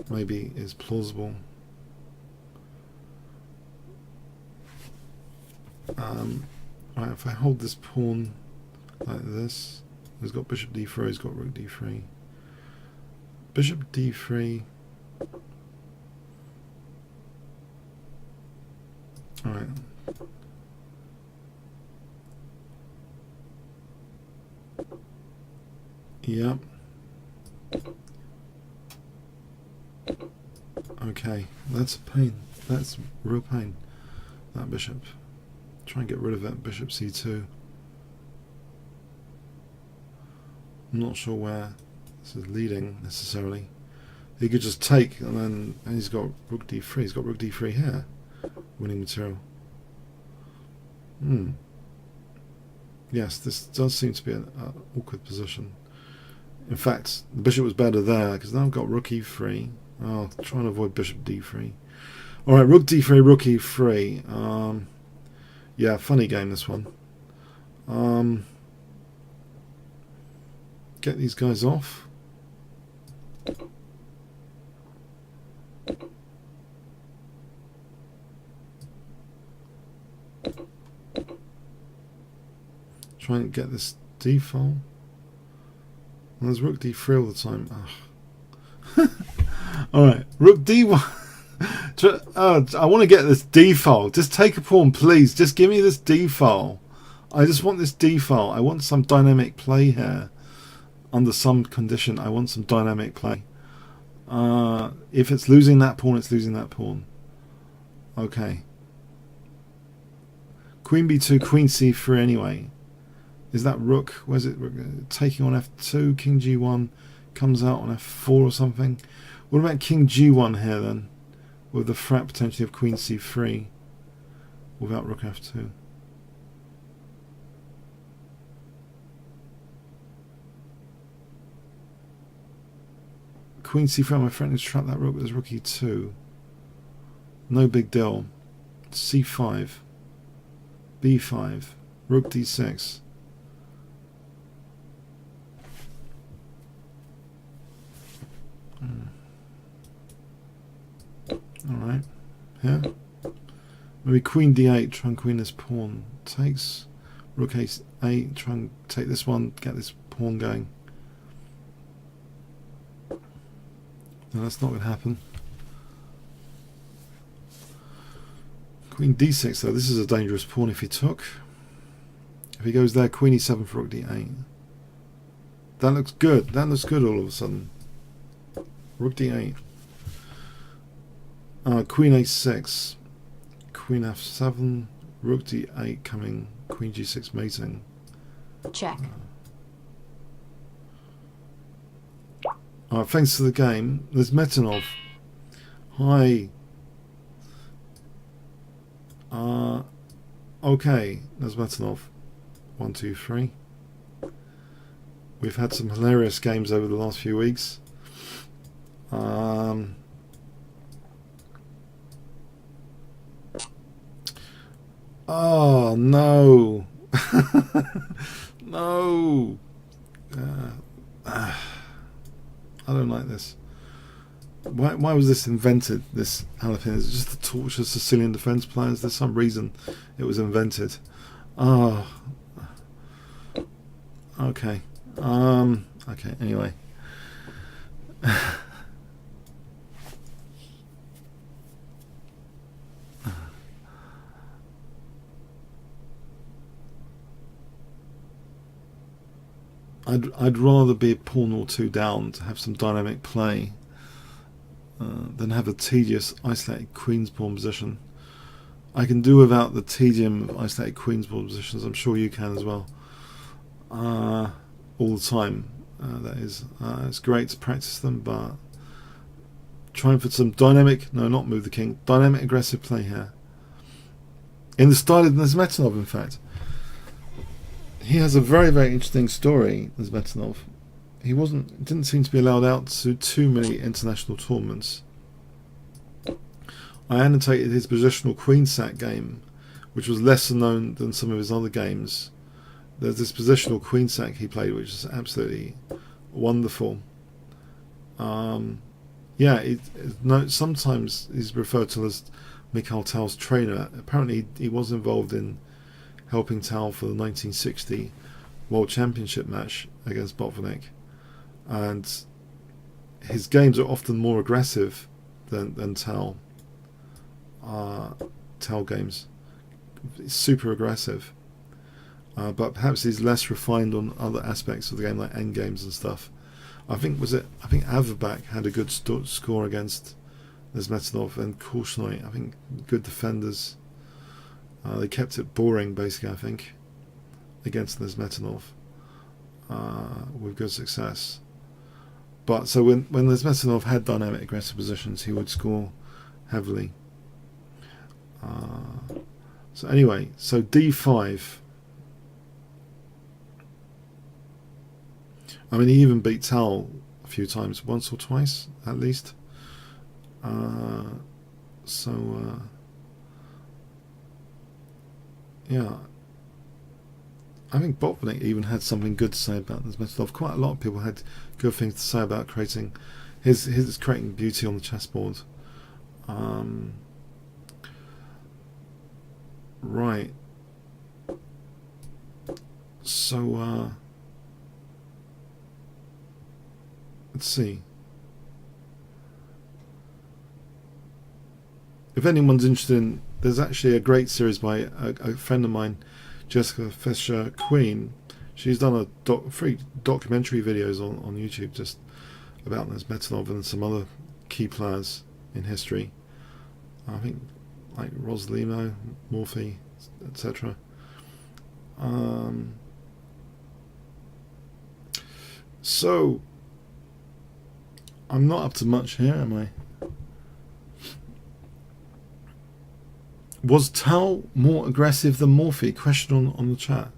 maybe is plausible. Right, if I hold this pawn like this, he's got bishop d4, he's got rook d3. Bishop d3. Alright. Yep. Okay, that's a pain. That's real pain. That bishop. Try and get rid of that bishop c2. I'm not sure where this is leading necessarily. He could just take, and he's got rook d3. He's got rook d3 here. Winning material. Yes, this does seem to be an awkward position. In fact, the bishop was better there, because now I've got rook e3. Oh, trying to avoid bishop d3. Alright, rook d3, rook e3. Yeah, funny game, this one. Get these guys off. Try and get this d-file. Well, there's rook d3 all the time. Alright, rook d1. I want to get this d-file. Just take a pawn, please. Just give me this d-file. I just want this d-file. I want some dynamic play here. Under some condition, I want some dynamic play. If it's losing that pawn, it's losing that pawn. Okay. Queen b2, queen c3 anyway. Is that rook? Where's it? Taking on f2, king g1 comes out on f4 or something. What about king g1 here then? With the threat potentially of queen c3 without rook f2. Queen c3, my friend, is trap that rook with rook e2. No big deal. c5, b5, rook d6. Alright, here. Maybe queen d8, try and queen this pawn. Takes rook a8, try and take this one, get this pawn going. No, that's not going to happen. Queen d6 though, this is a dangerous pawn if he took. If he goes there, queen e7 for rook d8. That looks good. That looks good all of a sudden. Rook d8. Queen a6. Queen f7. Rook d8 coming. Queen g6 mating. Check. Thanks to the game. There's Metanov. Hi. Okay, there's Metanov. 1, 2, 3. We've had some hilarious games over the last few weeks. Oh no. No. I don't like this. Why was this invented, this Alapin? Is it just to torture Sicilian defence plans? There's some reason it was invented. Oh. Okay. Okay, anyway. I'd rather be a pawn or two down to have some dynamic play than have a tedious isolated queen's pawn position. I can do without the tedium of isolated queen's pawn positions. I'm sure you can as well. All the time. That is, it's great to practice them, but trying for some dynamic, no, not move the king, dynamic aggressive play here. In the style of Nesmetanov, in fact. He has a very, very interesting story, Nesmetanov. He didn't seem to be allowed out to too many international tournaments. I annotated his positional queen sack game, which was lesser known than some of his other games. There's this positional queen sack he played, which is absolutely wonderful. Yeah, sometimes he's referred to as Mikhail Tal's trainer. Apparently he was involved in helping Tal for the 1960 World Championship match against Botvinnik, and his games are often more aggressive than Tal. Tal games, super aggressive, but perhaps he's less refined on other aspects of the game, like endgames and stuff. I think Averbach had a good score against Nesmetanov, and Korchnoi, I think, good defenders. They kept it boring, basically, I think, against Nesmetanov, with good success. But so when Nesmetanov had dynamic aggressive positions, he would score heavily. So anyway, so d5. I mean, he even beat Tal a few times, once or twice at least. Yeah, I think Botvinnik even had something good to say about this Nesmetanov. Quite a lot of people had good things to say about creating his creating beauty on the chessboard. Right. So let's see. If anyone's interested in, there's actually a great series by a friend of mine, Jessica Fisher Queen. She's done free documentary videos on YouTube just about Nesmetanov and some other key players in history. I think like Rosalino, Morphy, etc. So I'm not up to much here, am I? Was Tal more aggressive than Morphy? Question on the chat.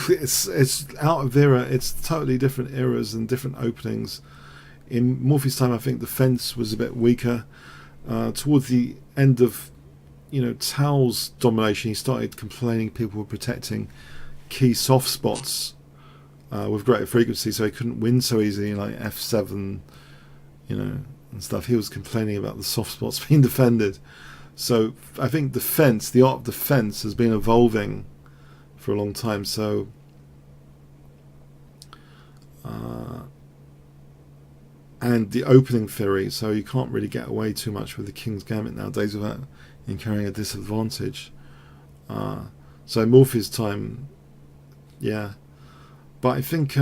It's out of era. It's totally different eras and different openings. In Morphy's time, I think the fence was a bit weaker. Towards the end of, Tal's domination, he started complaining people were protecting key soft spots with greater frequency, so he couldn't win so easily, like f7, and stuff. He was complaining about the soft spots being defended. So I think the art of defense has been evolving for a long time. So and the opening theory, so you can't really get away too much with the King's Gambit nowadays without incurring a disadvantage. So Morphy's time, yeah. But I think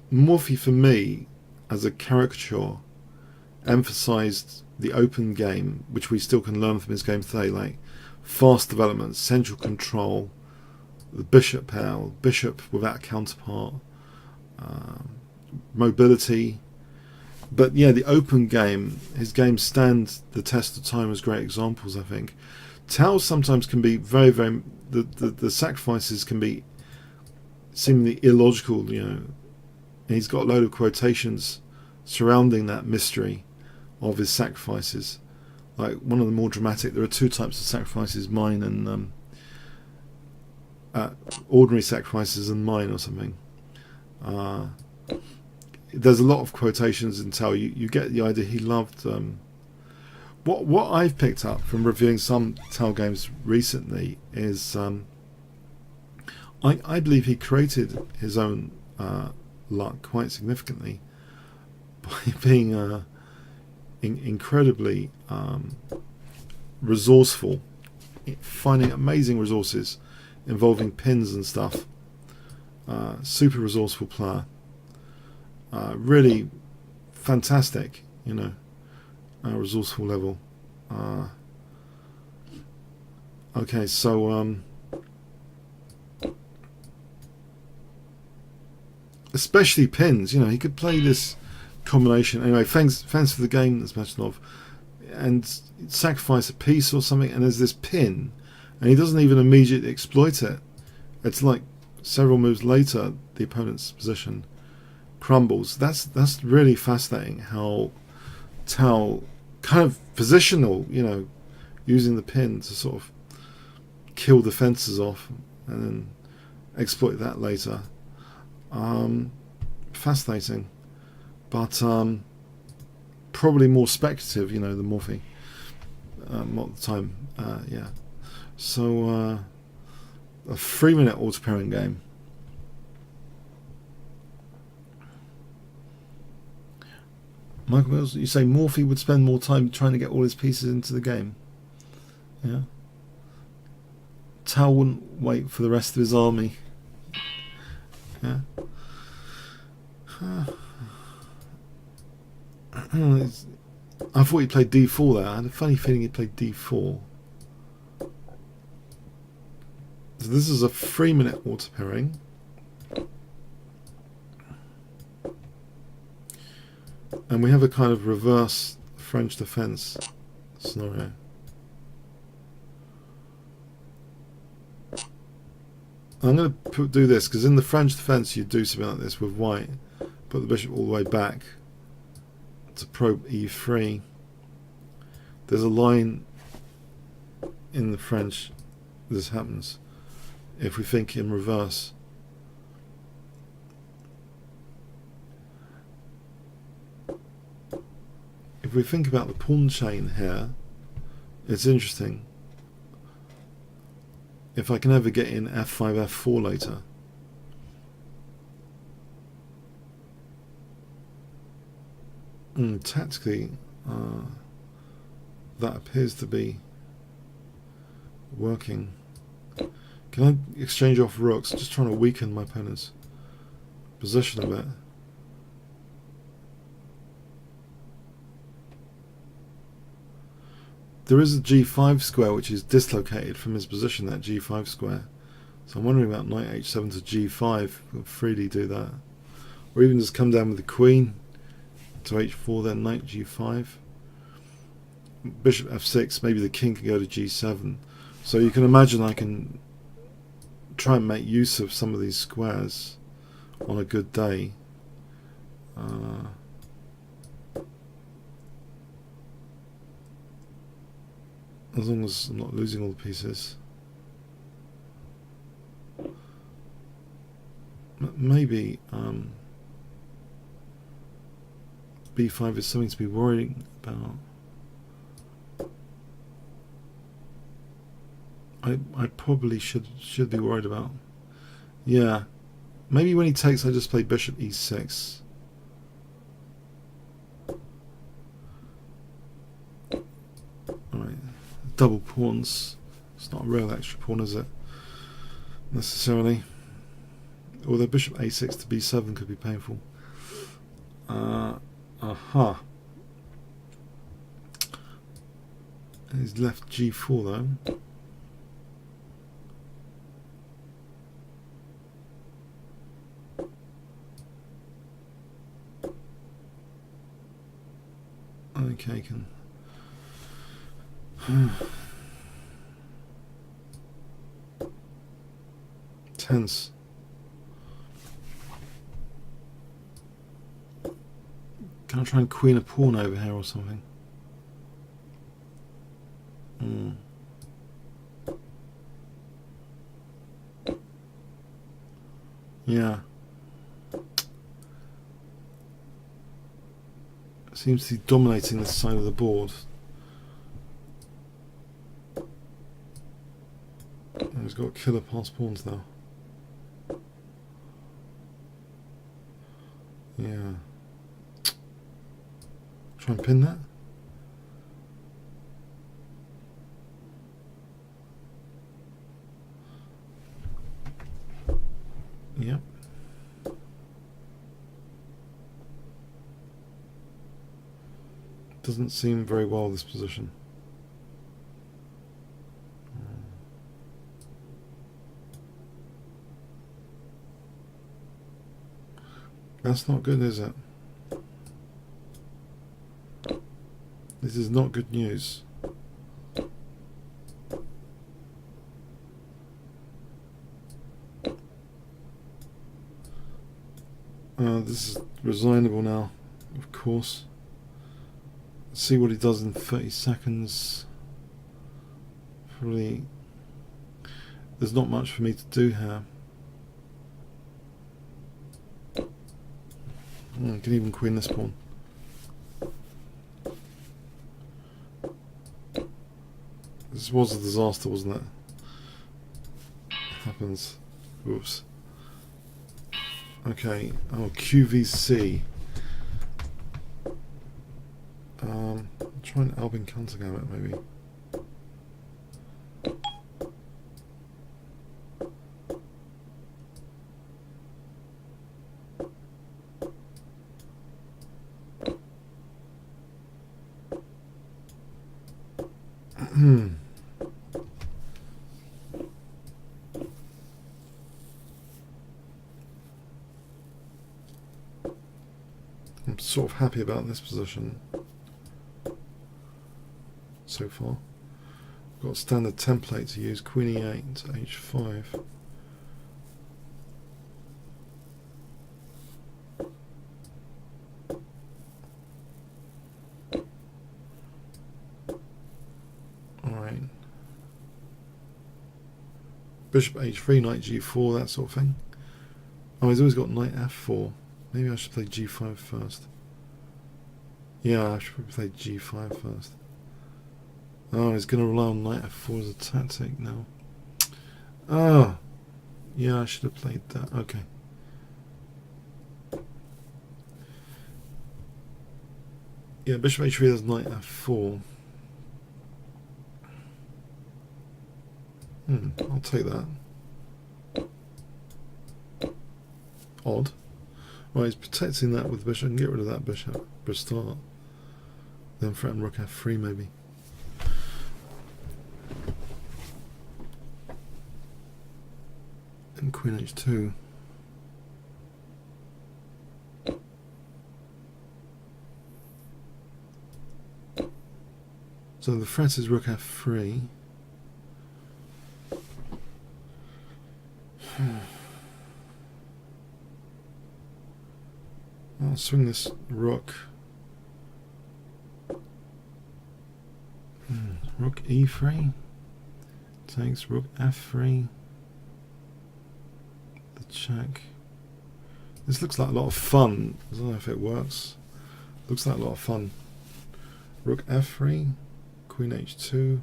Morphy, for me, as a caricature, emphasized the open game, which we still can learn from his game today, like fast development, central control, the bishop pair, bishop without a counterpart, mobility. But yeah, the open game, his games stand the test of time as great examples, I think. Tal sometimes can be very, very... The sacrifices can be seemingly illogical, and he's got a load of quotations surrounding that mystery of his sacrifices. Like one of the more dramatic, there are two types of sacrifices, mine and ordinary sacrifices and mine or something. There's a lot of quotations in Tal. You get the idea he loved. What I've picked up from reviewing some Tal games recently is I believe he created his own luck quite significantly by being incredibly resourceful, finding amazing resources involving pins and stuff. Super resourceful player. Really fantastic, resourceful level. Okay, so especially pins, he could play this combination. Anyway, thanks for the game, Nesmetanov, and sacrifice a piece or something, and there's this pin, and he doesn't even immediately exploit it. It's like several moves later, the opponent's position crumbles. That's really fascinating how Tal kind of positional, using the pin to sort of kill defenses off and then exploit that later. Fascinating, but probably more speculative, you know, the Morphe. Not the time, yeah. So, a 3-minute auto pairing game. Michael Mills, you say Morphe would spend more time trying to get all his pieces into the game. Yeah. Tao wouldn't wait for the rest of his army. Yeah. I thought he played d4 there. I had a funny feeling he played d4. So this is a 3-minute auto pairing. And we have a kind of reverse French defense scenario. I'm going to do this because in the French defense you do something like this with white. Put the bishop all the way back to probe e3. There's a line in the French. This happens if we think in reverse. If we think about the pawn chain here, it's interesting. If I can ever get in f5, f4 later, tactically, that appears to be working. Can I exchange off rooks? Just trying to weaken my opponent's position a bit. There is a g5 square which is dislocated from his position, that g5 square. So I'm wondering about knight h7 to g5. We'll freely do that. Or even just come down with the queen to h4, then knight g5. Bishop f6, maybe the king can go to g7. So you can imagine I can try and make use of some of these squares on a good day. As long as I'm not losing all the pieces. Maybe b5 is something to be worrying about. I probably should be worried about. Yeah. Maybe when he takes I just play bishop e6. Alright. Double pawns. It's not a real extra pawn, is it? Necessarily. Although bishop a6 to b7 could be painful. Aha. And he's left g4 though. Okay, can. Tense. Can I try and queen a pawn over here or something? Yeah. Seems to be dominating this side of the board. He's got killer pass pawns now. Yeah. Try and pin that. Yep. Doesn't seem very well, this position. That's not good, is it? This is not good news. This is resignable now, of course. Let's see what he does in 30 seconds. Probably there's not much for me to do here. I can even queen this pawn. This was a disaster, wasn't it? Happens. Oops. Okay. Oh, QVC. Try an Albin counter gambit maybe. I'm sort of happy about this position so far. Got a standard template to use, Queen E8 to H5. Alright. Bishop H3, Knight G4, that sort of thing. Oh, he's always got Knight F4. Maybe I should play G5 first. Yeah, I should probably play G5 first. Oh, he's going to rely on Knight F4 as a tactic now. Oh, yeah, I should have played that. Okay. Yeah, Bishop H3 has Knight F4. I'll take that. Odd. Right, he's protecting that with the bishop. I can get rid of that bishop for a start. Then threaten rook F3 maybe. And Queen H2. So the threat is rook F3. I'll swing this rook. Rook E3. Takes rook F3. The check. This looks like a lot of fun. I don't know if it works. Looks like a lot of fun. Rook F3. Queen H2.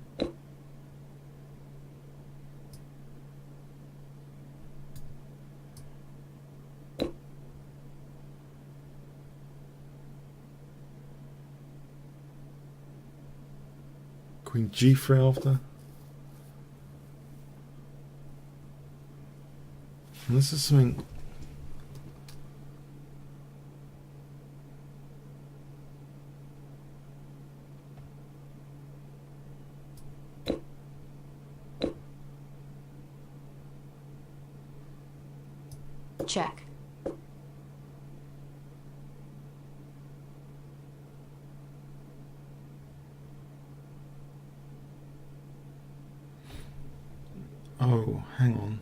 Queen G3 after. And this is something. Check. Oh, hang on.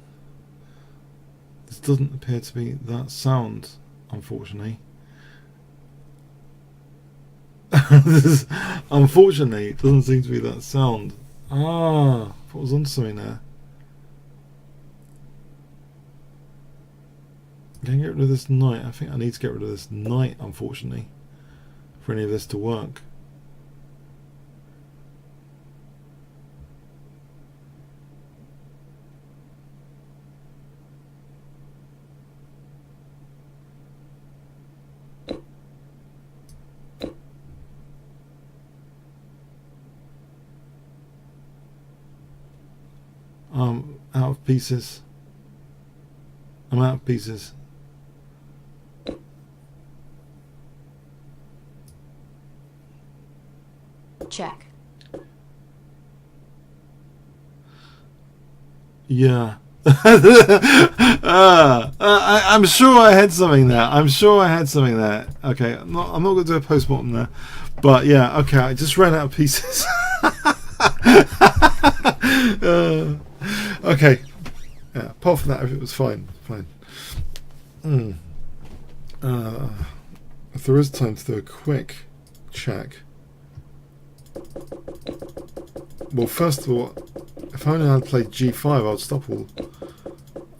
This doesn't appear to be that sound, unfortunately. Unfortunately, it doesn't seem to be that sound. Ah, I thought I was onto something there. Can I get rid of this knight? I think I need to get rid of this knight, unfortunately, for any of this to work. Out of pieces. I'm out of pieces. Check. Yeah. I'm sure I had something there. Okay, I'm not going to do a post-mortem there. But yeah, okay, I just ran out of pieces. Okay. Yeah, apart from that, it was fine. If there is time to do a quick check. Well, first of all, if I only had played G5, I'd stop all.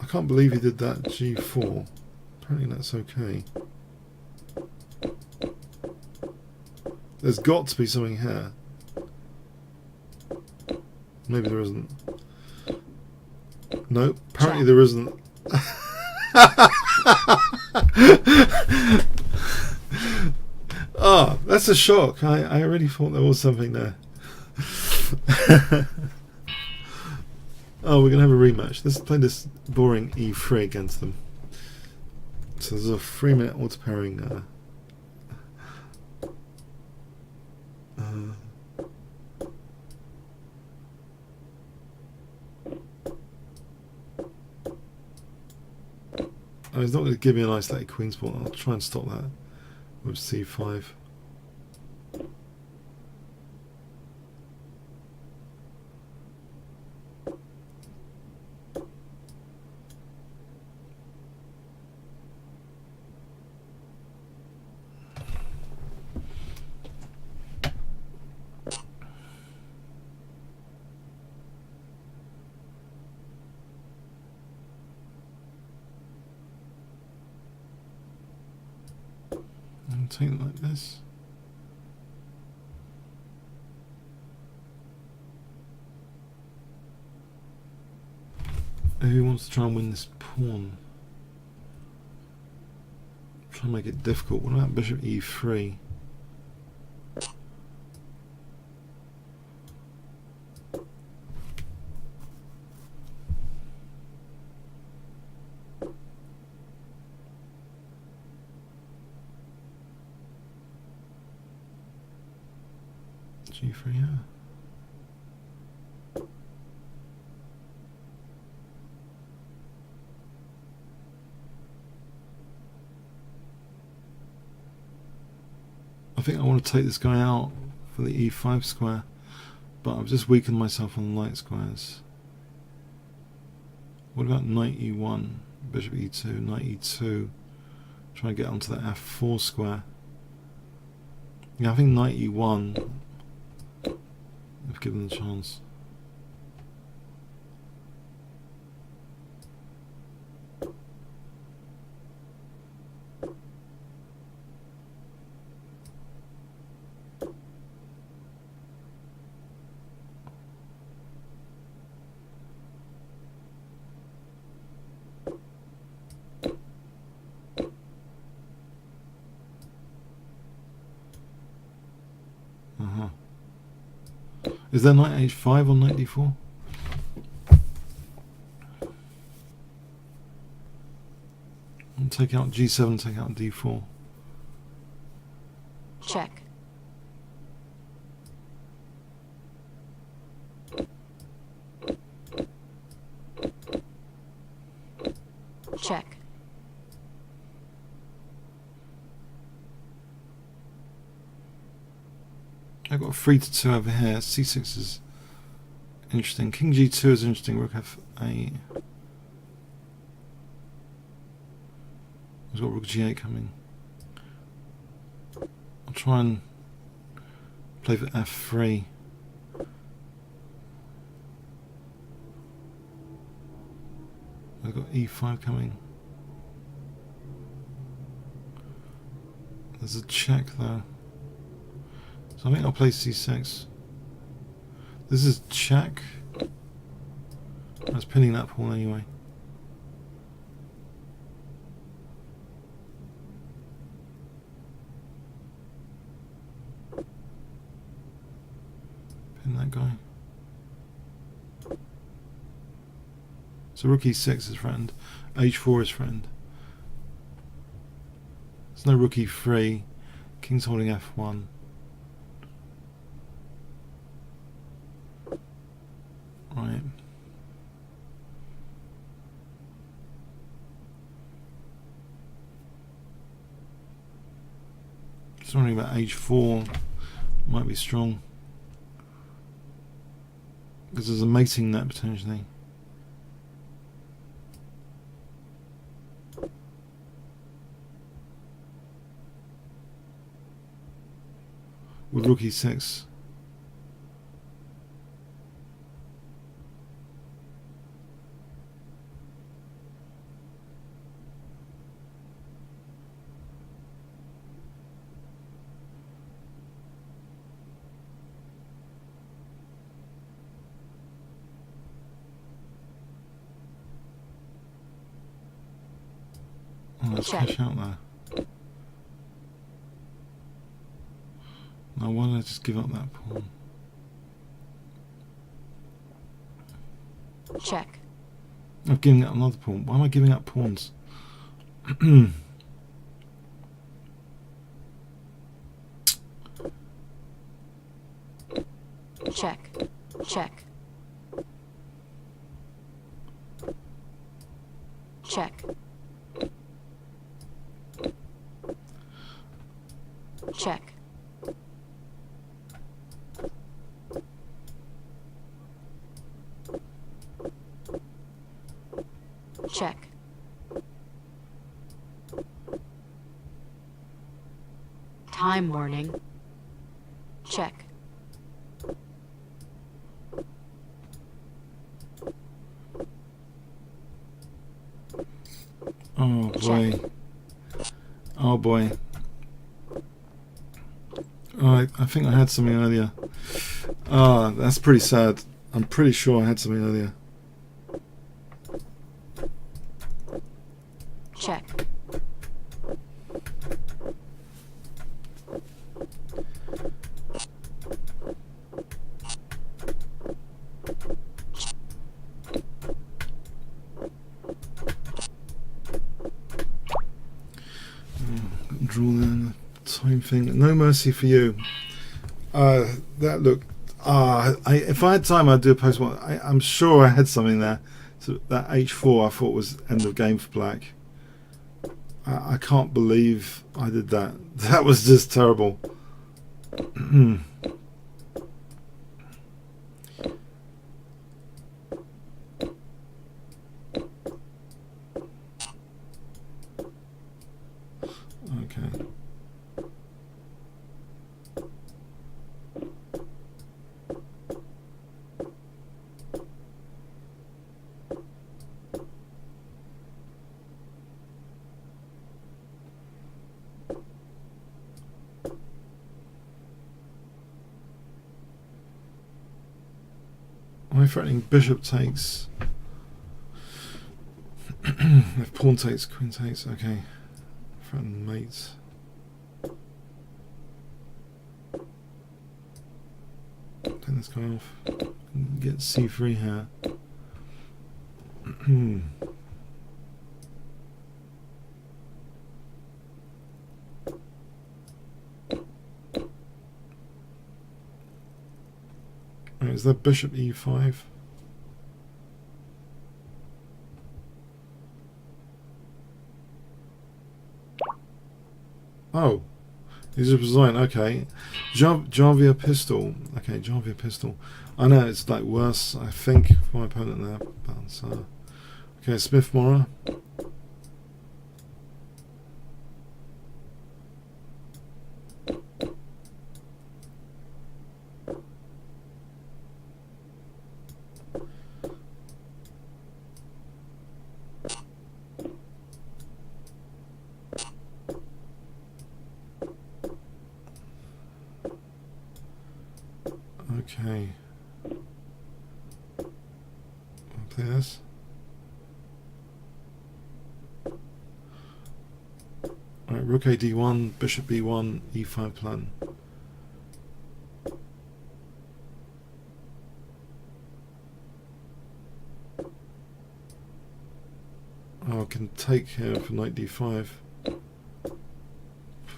I can't believe he did that G4. Apparently that's okay. There's got to be something here. Maybe there isn't. No, apparently Check. there isn't. Oh, that's a shock. I really thought there was something there. Oh, we're going to have a rematch. Let's play this boring E3 against them. So there's a 3-minute auto pairing. Oh, he's not going to give me an isolated queen spot. I'll try and stop that with C5. And take it like this. Who wants to try and win this pawn? Try and make it difficult. What about bishop E3? G3, yeah. I think I want to take this guy out for the E5 square, but I've just weakened myself on the light squares. What about knight E1, bishop E2, knight E2, try and get onto the F4 square. Yeah, I think knight E1, if given the chance. Is there knight H5 on knight D4? And take out G7, take out D4. Check. Check. I've got a 3-2 over here. C6 is interesting. King G2 is interesting. Rook F8. We've got Rook G8 coming. I'll try and play for F3. I've got E5 coming. There's a check though. So I think I'll play C6. This is check. I was pinning that pawn anyway. Pin that guy. So rook E6 is threatened. H4 is threatened. There's no rook E3. King's holding F1. Right. Just wondering about H4. Might be strong. Because there's a mating net potentially. With rook E6. let's Check. cash out there. Now why did I just give up that pawn? Check. I'm giving up another pawn. Why am I giving up pawns? Check. Check. Check. Check. Check. Time warning. Check. Oh boy. Check. Oh boy. Oh, I think I had something earlier. Ah, that's pretty sad. I'm pretty sure I had something earlier. Check. Draw in the time thing. No mercy for you. That looked. If I had time, I'd do a post. I'm sure I had something there. So that H4 I thought was end of game for black. I can't believe I did that. That was just terrible. Okay. I'm threatening bishop takes. If pawn takes, queen takes, okay. Threaten mates. Take this guy off. Get c3 here. Right, is that bishop e5? Oh, he's just resigned. Okay, Gavriel pistol. Okay, Gavriel pistol. I know it's like worse, I think, for my opponent there. But okay, Smith Mora. Okay. I'll play this. Alright, rook a d1, bishop b1, e5 plan. Oh, I can take here for knight d5.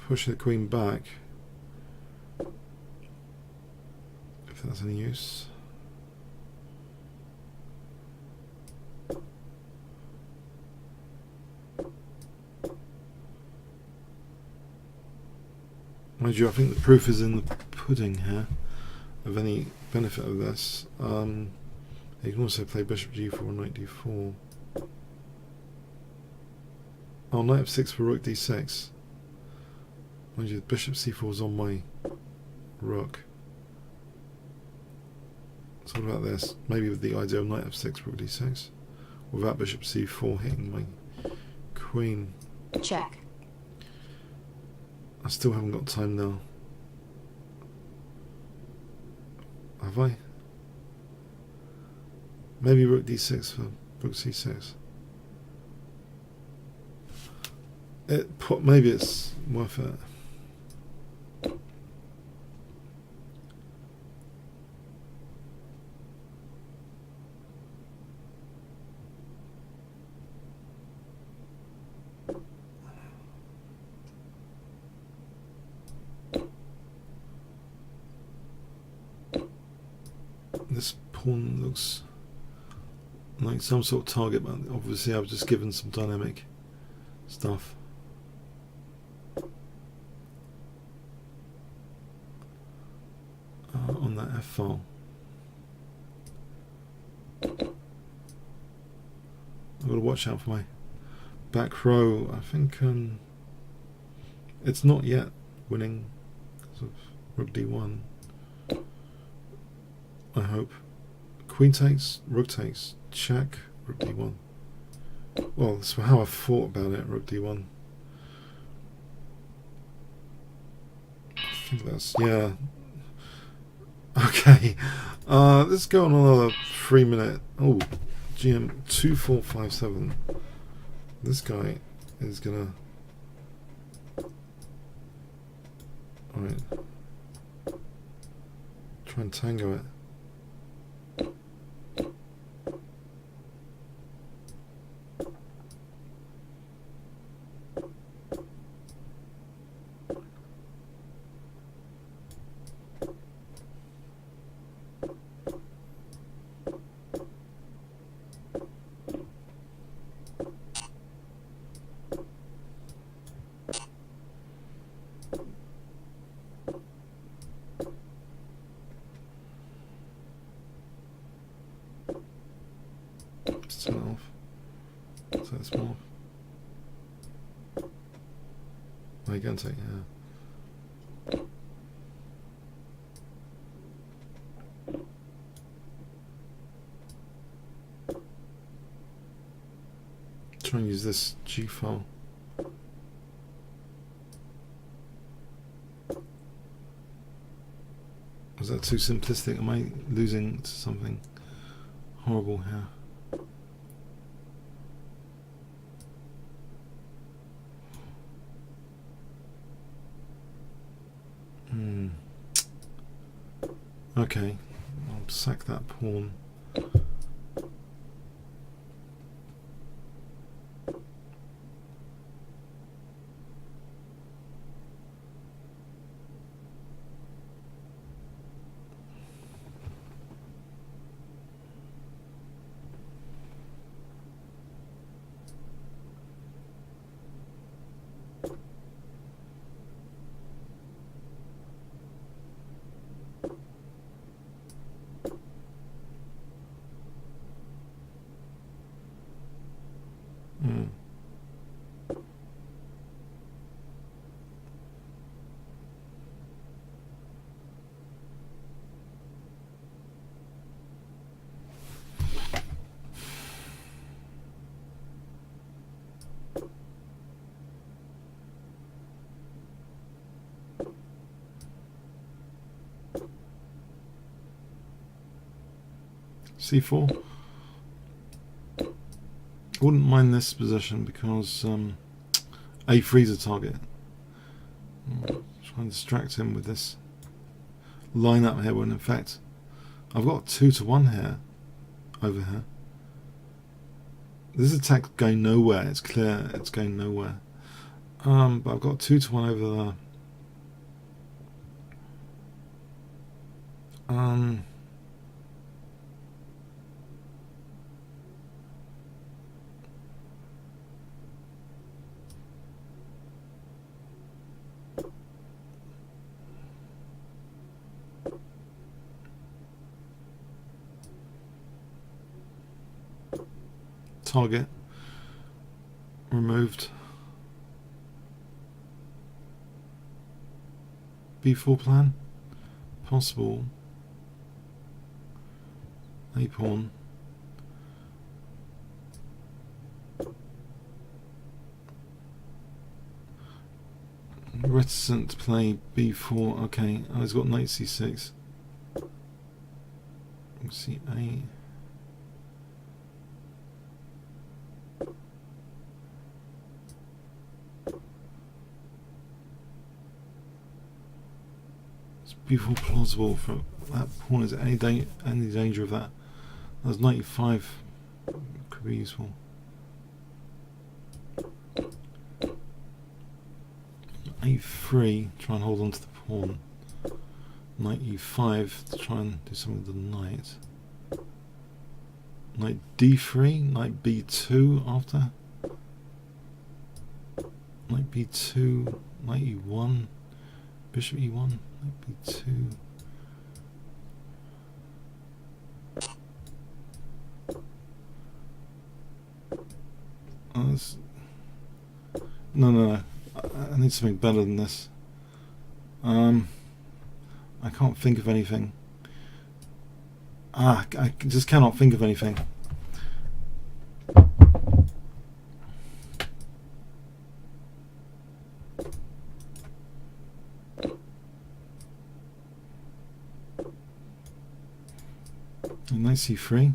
Push the queen back. If that's any use. Mind you, I think the proof is in the pudding here of any benefit of this. You can also play bishop g4, knight d4. Oh, knight f6 for rook d6. Mind you, bishop c4 is on my rook. So what about this? Maybe with the idea of knight f6, rook d6, without bishop c4 hitting my queen. Check. I still haven't got time now. Have I? Maybe rook d6 for rook c6. maybe it's worth it. This pawn looks like some sort of target, but obviously I've just given some dynamic stuff. On that F file. I've got to watch out for my back row. I think it's not yet winning because of rook d1. I hope. Queen takes, rook takes, check, rook d1. Well, that's how I thought about it, rook d1. I think that's, yeah. Okay. Let's go on another 3 minute. Oh, GM 2457. This guy is gonna. Alright. Try and tango it. Turn it off. So it's more. Oh, you can take, yeah. Try and use this G file. Was that too simplistic? Am I losing to something horrible here? Okay, I'll sack that pawn. C4. I wouldn't mind this position because A3 is a target. Try and distract him with this line up here when in fact I've got 2-1 here over here. This attack going nowhere, it's clear it's going nowhere. But I've got 2-1 over there. Target removed. B4 plan possible. A pawn. Reticent to play B4. Okay, oh, he's got knight C6. C8. It's beautiful, plausible for that pawn. Is any danger of that? That's 95. Could be useful. 8-3. Try and hold on to the pawn. Knight e5 to try and do something with the knight. Knight d3. Knight b2 after. Knight b2. Knight e1. Bishop e1. Knight b2. No. I need something better than this. I can't think of anything. I just cannot think of anything. Knight c3.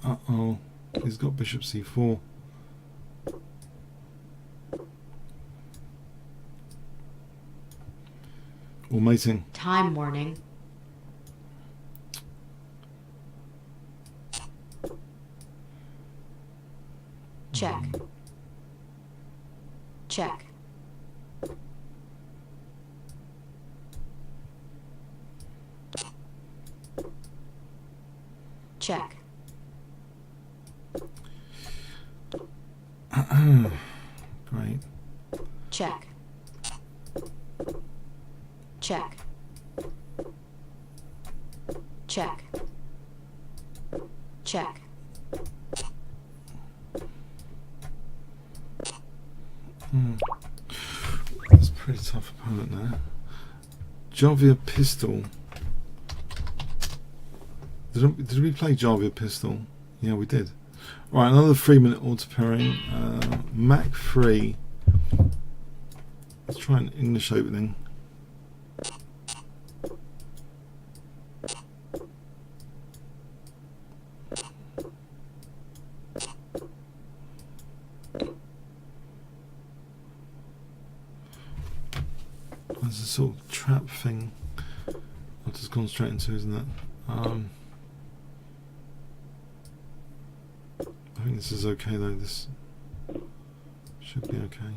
Uh-oh, he's got bishop c4. Or mating. Time warning. Check. Check. Check. Great. Check. Check. Check. Check. That's a pretty tough opponent there. Gavriel pistol. Did we play Gavriel pistol? Yeah, we did. Right, another 3-minute auto pairing. Mach 3. Let's try an English opening. There's a sort of trap thing I've just gone straight into, isn't it? I think this is okay though. This should be okay.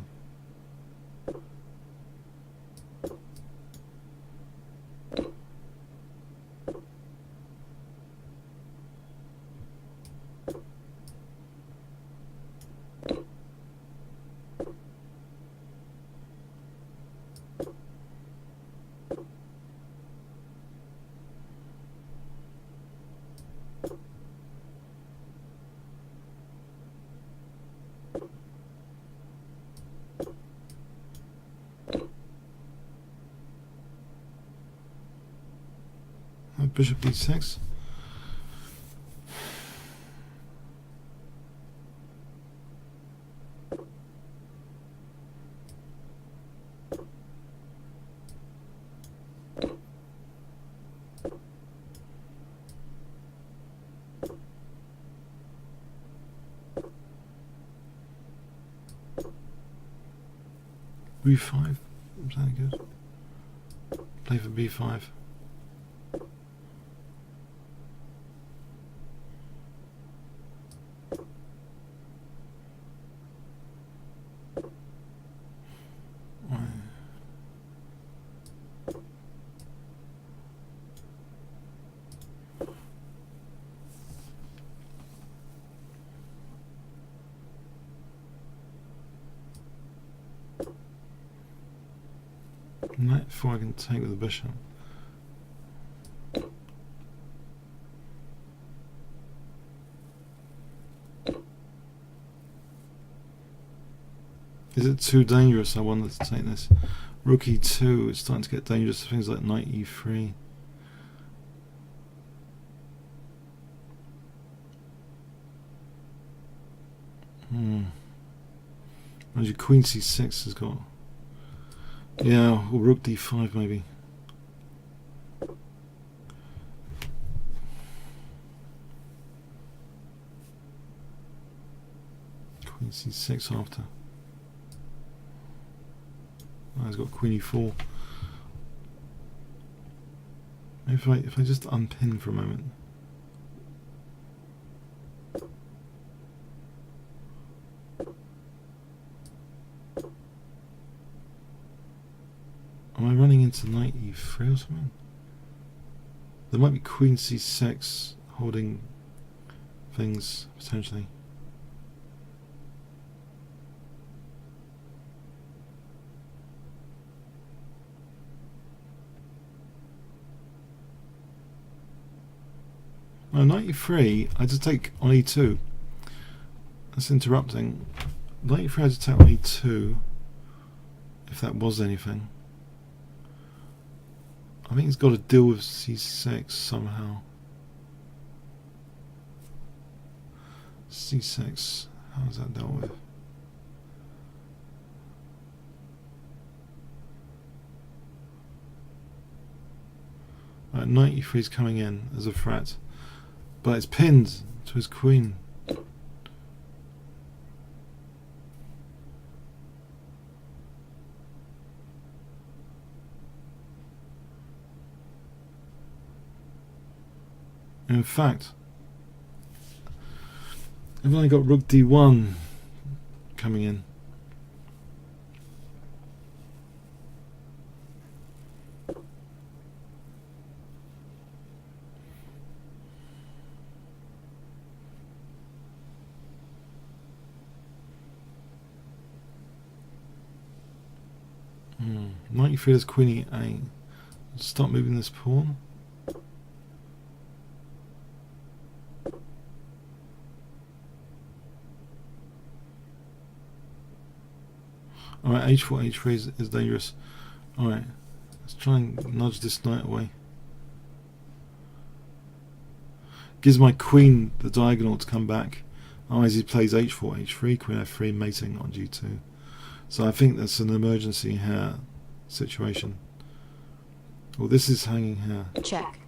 Bishop d6. b5. Is that good? Play for b5. Knight 4 I can take with the bishop. Is it too dangerous? I wanted to take this. Rook e2, it's starting to get dangerous. Things like knight e3. Your queen c6 has got Yeah, or rook d5 maybe. Queen c6 after. Oh, he's got queen e4. Maybe if I just unpin for a moment. Am I running into knight e3 or something? There might be queen c6 holding things potentially. No, knight e3, I just take on e2. That's interrupting. Knight e3, I just take on e2. If that was anything. I think he's got to deal with c6 somehow. c6, how is that dealt with? Right, knight e3 is coming in as a threat, but it's pinned to his queen. In fact, I've only got rook d1 coming in. Knight e3 is queen e8. Stop moving this pawn. Alright, h4, h3 is dangerous. Alright, let's try and nudge this knight away. Gives my queen the diagonal to come back. Otherwise he plays h4, h3, queen f3, mating on g2. So I think that's an emergency here situation. Well, this is hanging here. Check.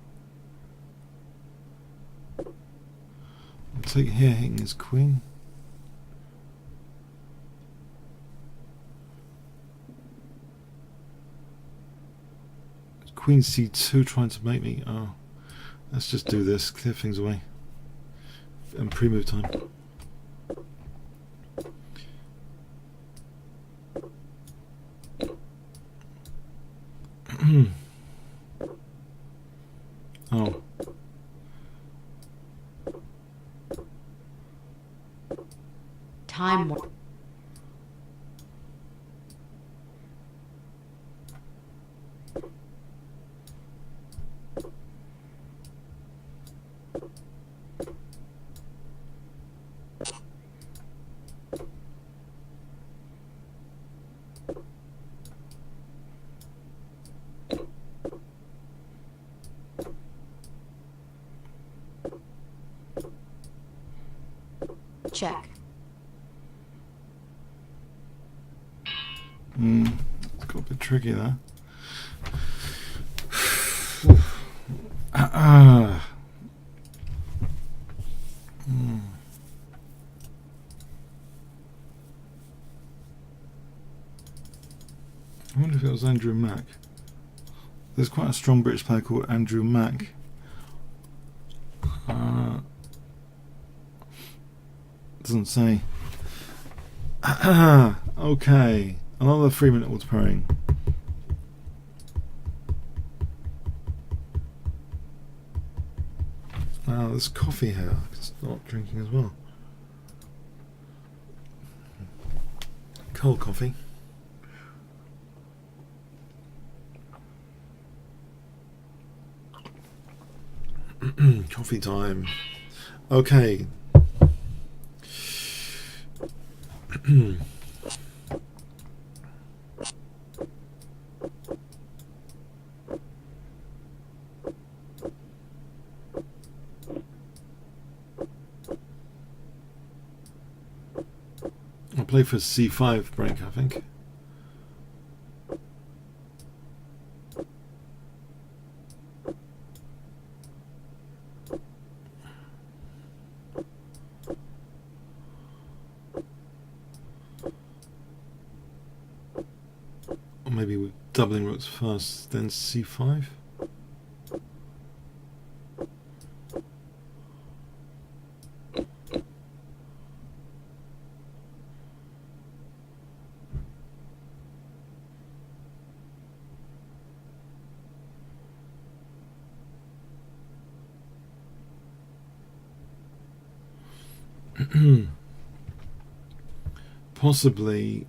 I'll take here, hitting his queen. Queen c2 trying to make me. Oh, let's just do this, clear things away, and pre-move time. Oh. Time. Check. It's got a bit tricky there. I wonder if it was Andrew Mack. There's quite a strong British player called Andrew Mack. Doesn't say. Okay, another 3-minute auto pairing. Now there's coffee here. I can start drinking as well. Cold coffee. Coffee time. Okay. I'll play for c5 break, I think. maybe we're doubling rooks first, then c5. Possibly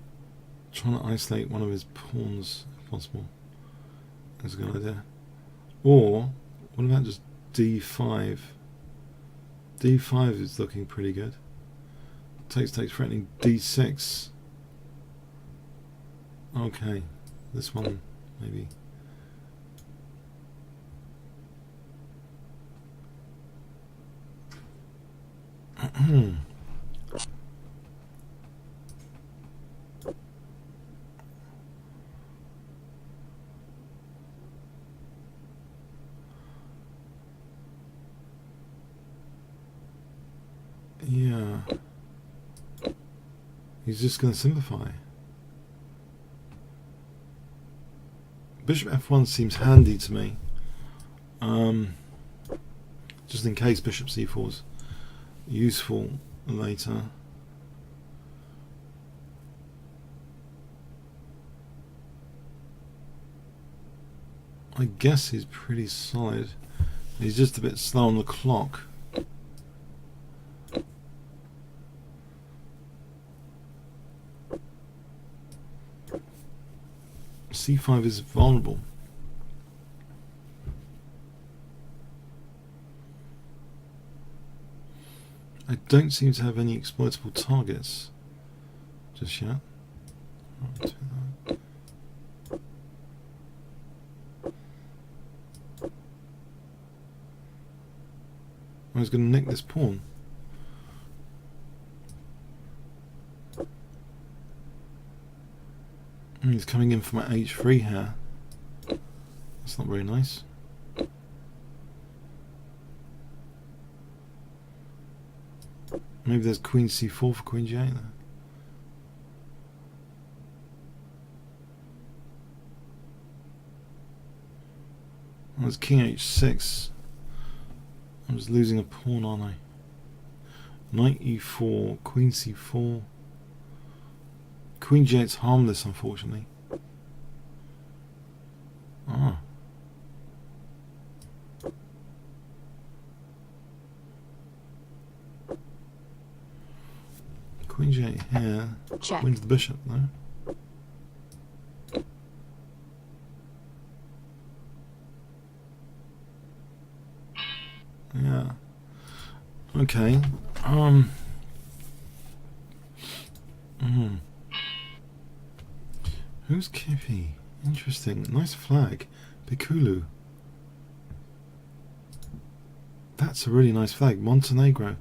trying to isolate one of his pawns if possible. That's a good idea. Or what about just d5? d5 is looking pretty good. Takes threatening d6. Okay, this one maybe. Yeah. He's just going to simplify. Bishop f1 seems handy to me. Just in case bishop c4 is useful later. I guess he's pretty solid. He's just a bit slow on the clock. c5 is vulnerable. I don't seem to have any exploitable targets just yet. I was going to nick this pawn. He's coming in for my h3 here. That's not very nice. Maybe there's queen c4 for queen g8 there. Oh, there's king h6. I'm just losing a pawn, aren't I? Knight e4, queen c4. Queen g8's harmless, unfortunately. Ah. Queen g8 here. Check. Wins the bishop, no? Yeah. Okay. Who's Kippy? Interesting. Nice flag. Pikulu. That's a really nice flag. Montenegro.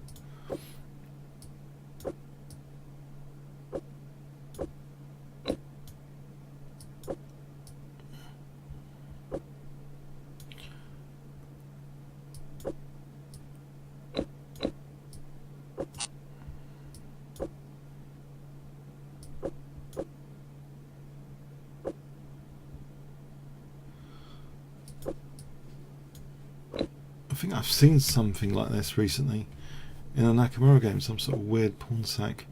I think I've seen something like this recently in a Nakamura game, some sort of weird pawn sack.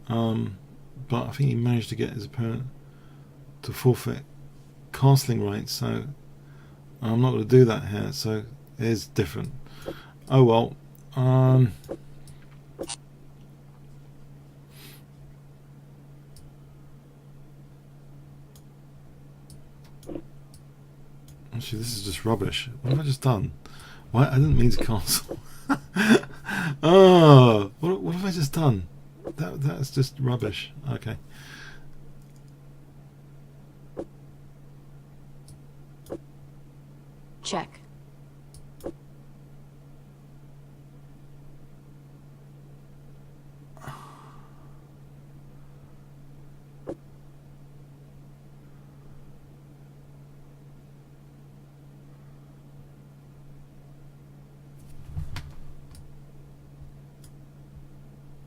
But I think he managed to get his opponent to forfeit castling rights, so I'm not going to do that here, so it is different. Oh well. Actually, this is just rubbish. What have I just done? Why? I didn't mean to castle. Oh, what have I just done? That's just rubbish. Okay. Check.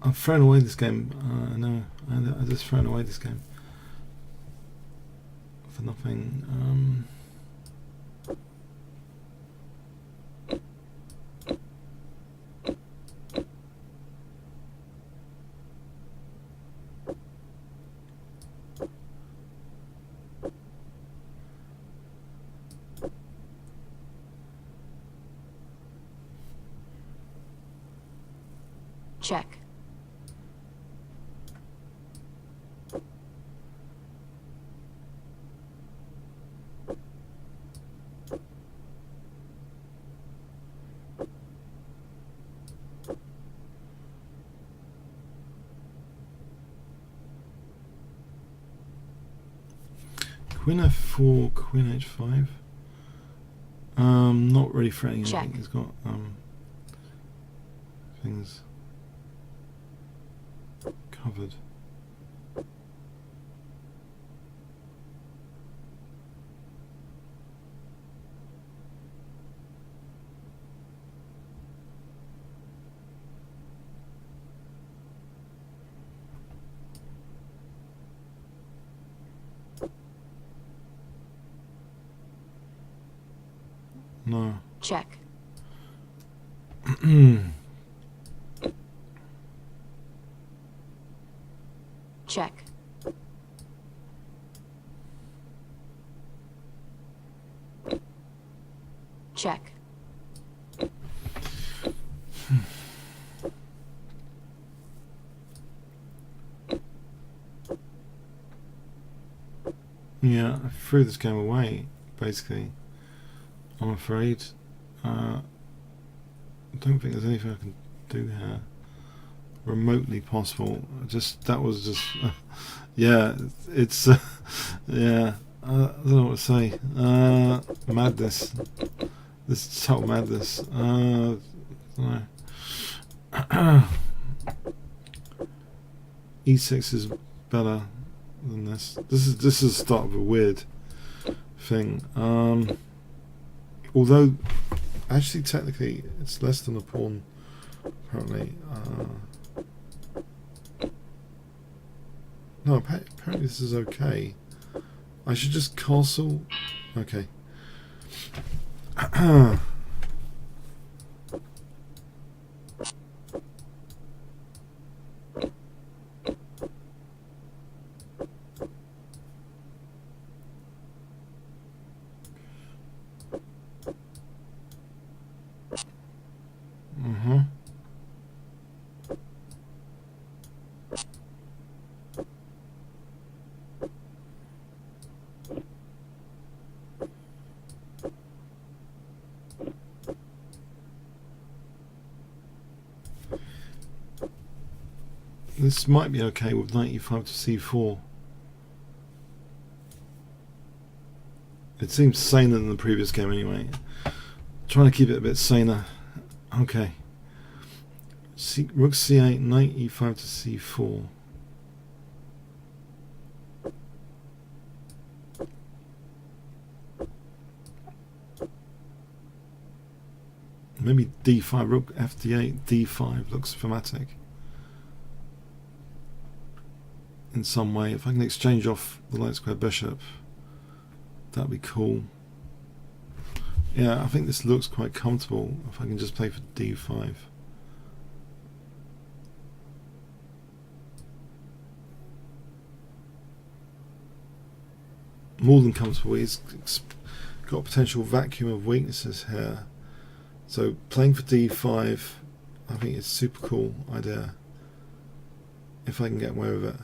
I've thrown away this game. No, I just thrown away this game. for nothing. Check. Queen f4, queen h5. Not really threatening anything. Check. He's got things covered. No. Check. Check. Check. Yeah, I threw this game away, basically. I'm afraid. I don't think there's anything I can do here remotely possible. That was just yeah, it's yeah, I don't know what to say. Madness. This is total madness. I don't know. E6 is better than this. This is the start of a weird thing. Although actually technically it's less than a pawn apparently. No, apparently this is okay. I should just castle. Okay. This might be okay with knight e5 to c4. It seems saner than the previous game anyway. Trying to keep it a bit saner. Okay. Rook c8, knight e5 to c4. Maybe d5, rook fd8, d5 looks thematic. In some way, if I can exchange off the light square bishop, that'd be cool. Yeah, I think this looks quite comfortable if I can just play for d5. More than comfortable. He's got a potential vacuum of weaknesses here. So playing for d5, I think it's a super cool idea if I can get away with it.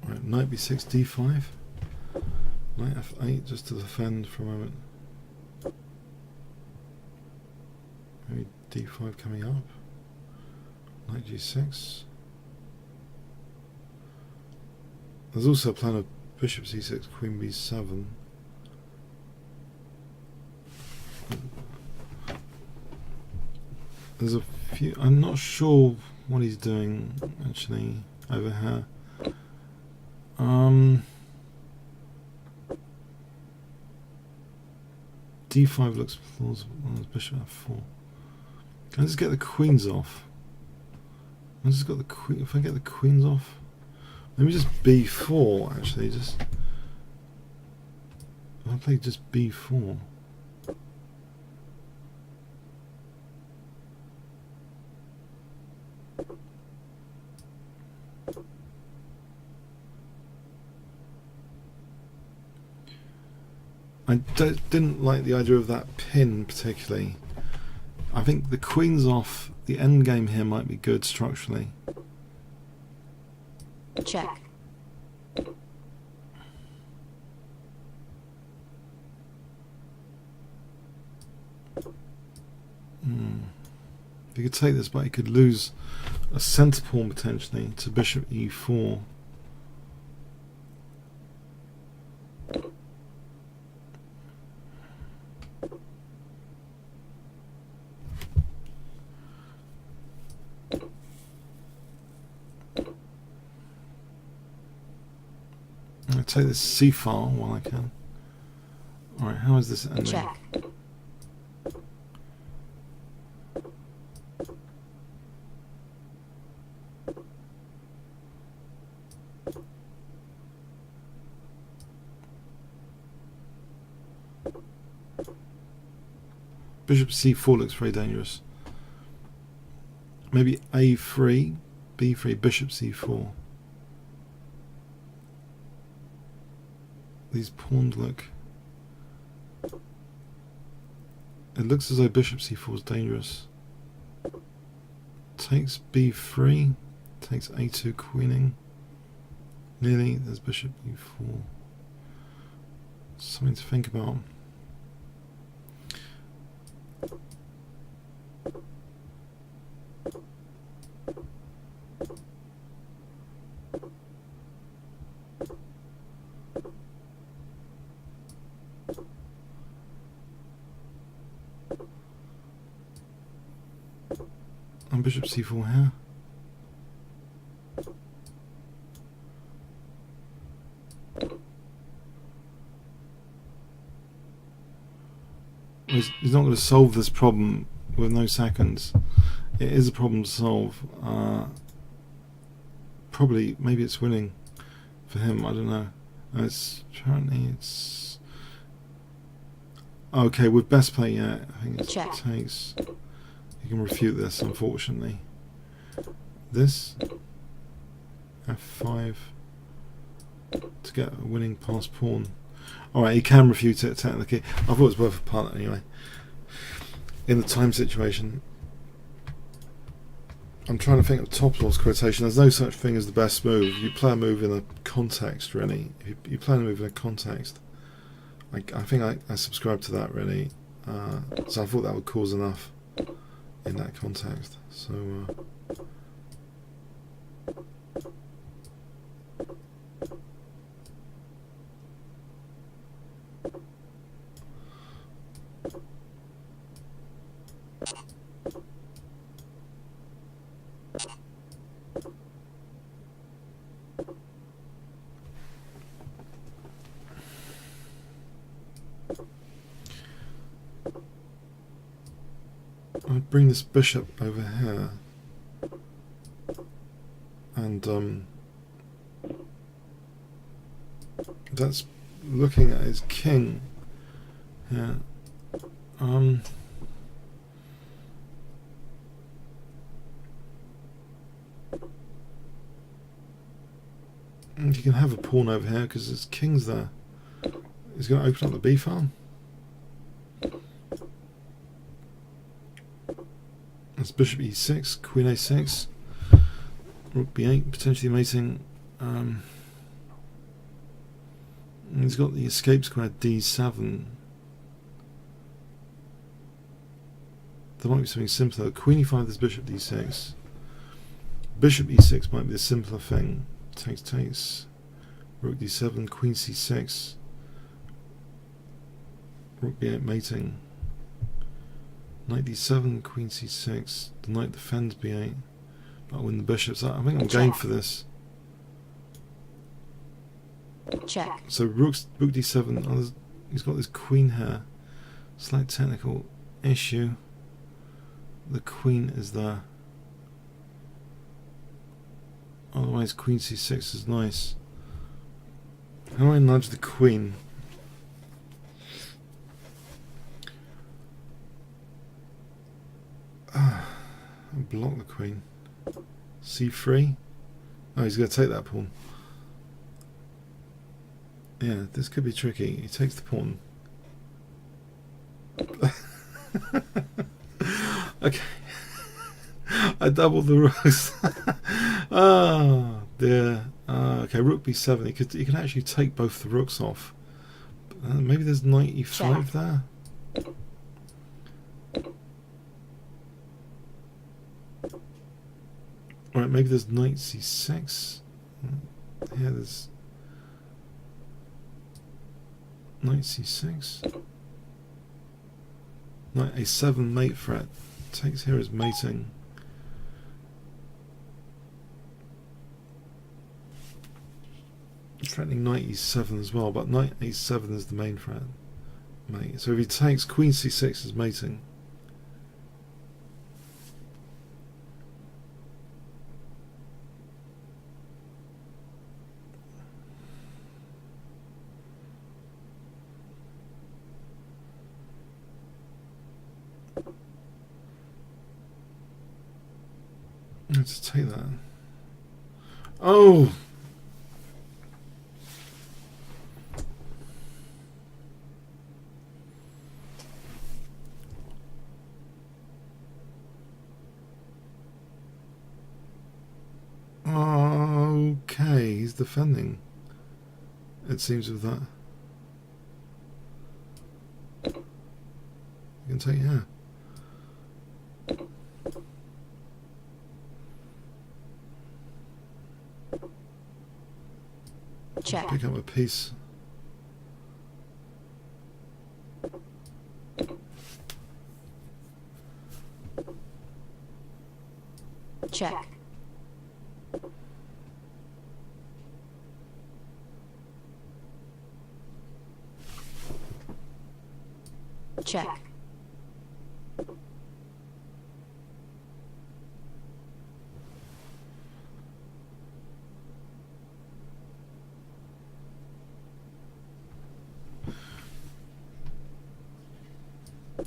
Right, knight b6, d5. Knight f8 just to defend for a moment. Maybe d5 coming up. Knight g6. There's also a plan of bishop c6, queen b7. There's a few. I'm not sure what he's doing actually over here. d5 looks plausible. Bishop f4. Can I just get the queens off? I just got the queen. If I get the queens off, maybe just b4. Actually, just if I play just b4. I didn't like the idea of that pin particularly. I think the queen's off. The endgame here might be good structurally. Check. He could take this, but he could lose a centre pawn potentially to bishop e4. I'll take this c file while I can. Alright, how is this ending? Check. Bishop c4 looks very dangerous. Maybe a3, b3, bishop c4. These pawns look... It looks as though bishop c4 is dangerous. Takes b3, takes a2 queening. Nearly, there's bishop e4. Something to think about. And bishop c4 here. He's not going to solve this problem with no seconds. It is a problem to solve. Probably, maybe it's winning for him. I don't know. Apparently it's okay with best play. Yeah, I think it takes. You can refute this, unfortunately. This f5 to get a winning pass pawn. Alright, he can refute it technically. I thought it was worth a punt anyway. In the time situation. I'm trying to think of Toppl's quotation. There's no such thing as the best move. You play a move in a context, really. If you play a move in a context. I think I subscribe to that, really. So I thought that would cause enough in that context. So I'd bring this bishop over here, and that's looking at his king here. And you can have a pawn over here because his king's there. He's going to open up the b file. That's bishop e6, queen a6, rook b8, potentially mating. He's got the escape square d7. There might be something simpler. Queen e5, there's bishop d6. Bishop e6 might be the simpler thing. Takes. Rook d7, queen c6. Rook b8 mating. Knight d7, queen c6. The knight defends b8. But I win the bishop. So I think I'm going for this. Check. So rook d7. He's got this queen here. Slight technical issue. The queen is there. Otherwise queen c6 is nice. How do I nudge the queen? Block the queen. c3. Oh, he's going to take that pawn. Yeah, this could be tricky. He takes the pawn. Okay. I doubled the rooks. Oh dear. Okay, rook b7. He can actually take both the rooks off. Maybe there's knight e5 there. Alright, maybe there's knight c6. Here there's knight c6. Knight a7 mate threat. Takes here as mating. Threatening knight e7 as well, but knight a7 is the main threat. Mate. So if he takes queen c6 as mating. Let's take that. Oh! Okay, he's defending. It seems with that. You can take, yeah. Check. Pick up a piece. Check. Check.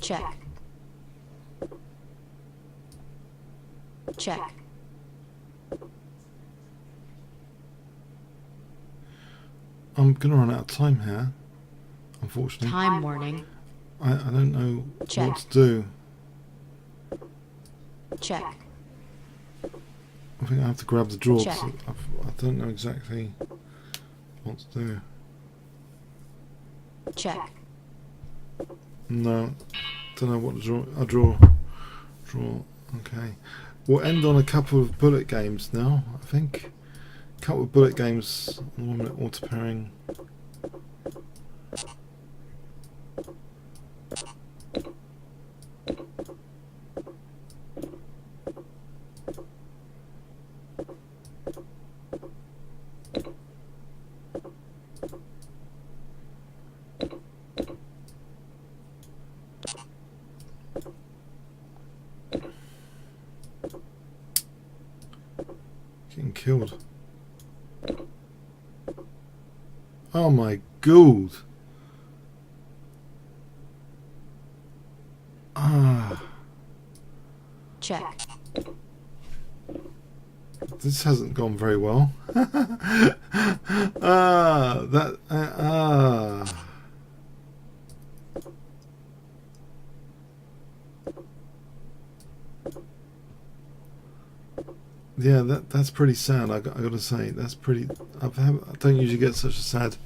Check. Check. I'm gonna run out of time here, unfortunately. Time warning. I don't know Check. what to do. Check. I think I have to grab the draw. Check. I don't know exactly what to do. Check. No, don't know what to draw. I draw. Okay. We'll end on a couple of bullet games now, I think. A couple of bullet games. 1 minute auto pairing. Getting killed. Oh my god. Ah. Check. This hasn't gone very well. Yeah, that's pretty sad. I got to say, that's pretty. I don't usually get such a sad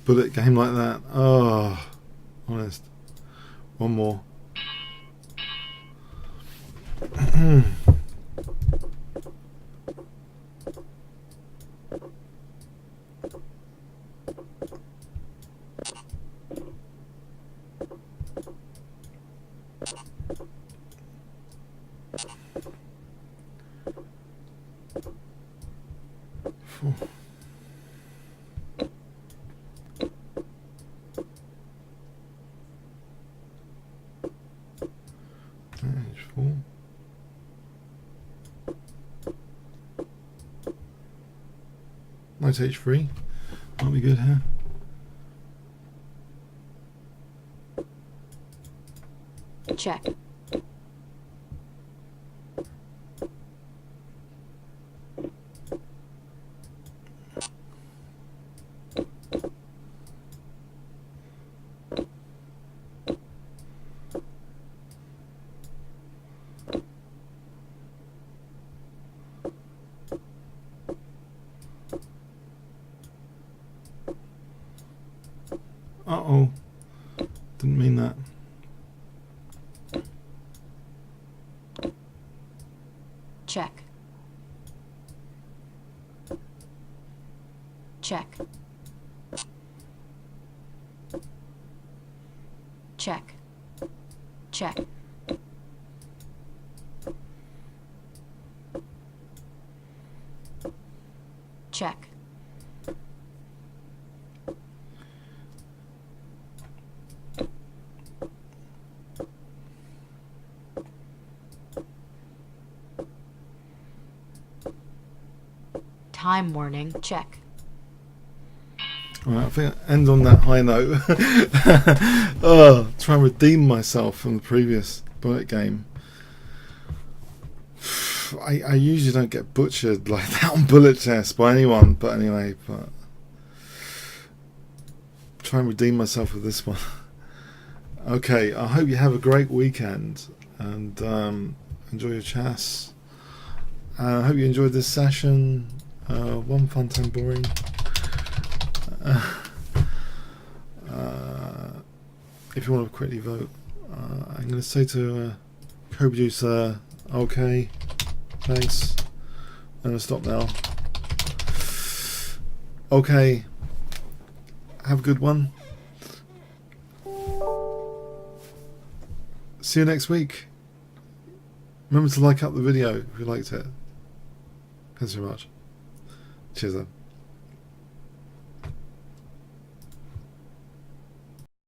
bullet game like that. Oh, honest. One more. Knight h3. Might be good here. Check. Uh-oh. Didn't mean that. Check. Check. Check. Check. Check. Time warning. Check. Alright, I think I'll end on that high note. Oh, try and redeem myself from the previous bullet game. I usually don't get butchered like that on bullet chess by anyone, but anyway, try and redeem myself with this one. Okay, I hope you have a great weekend and enjoy your chess. I hope you enjoyed this session. One fun, 10 boring. If you want to quickly vote, I'm going to say to co-producer, okay, thanks. I'm going to stop now. Okay, have a good one. See you next week. Remember to like up the video if you liked it. Thanks very much. Cheers then.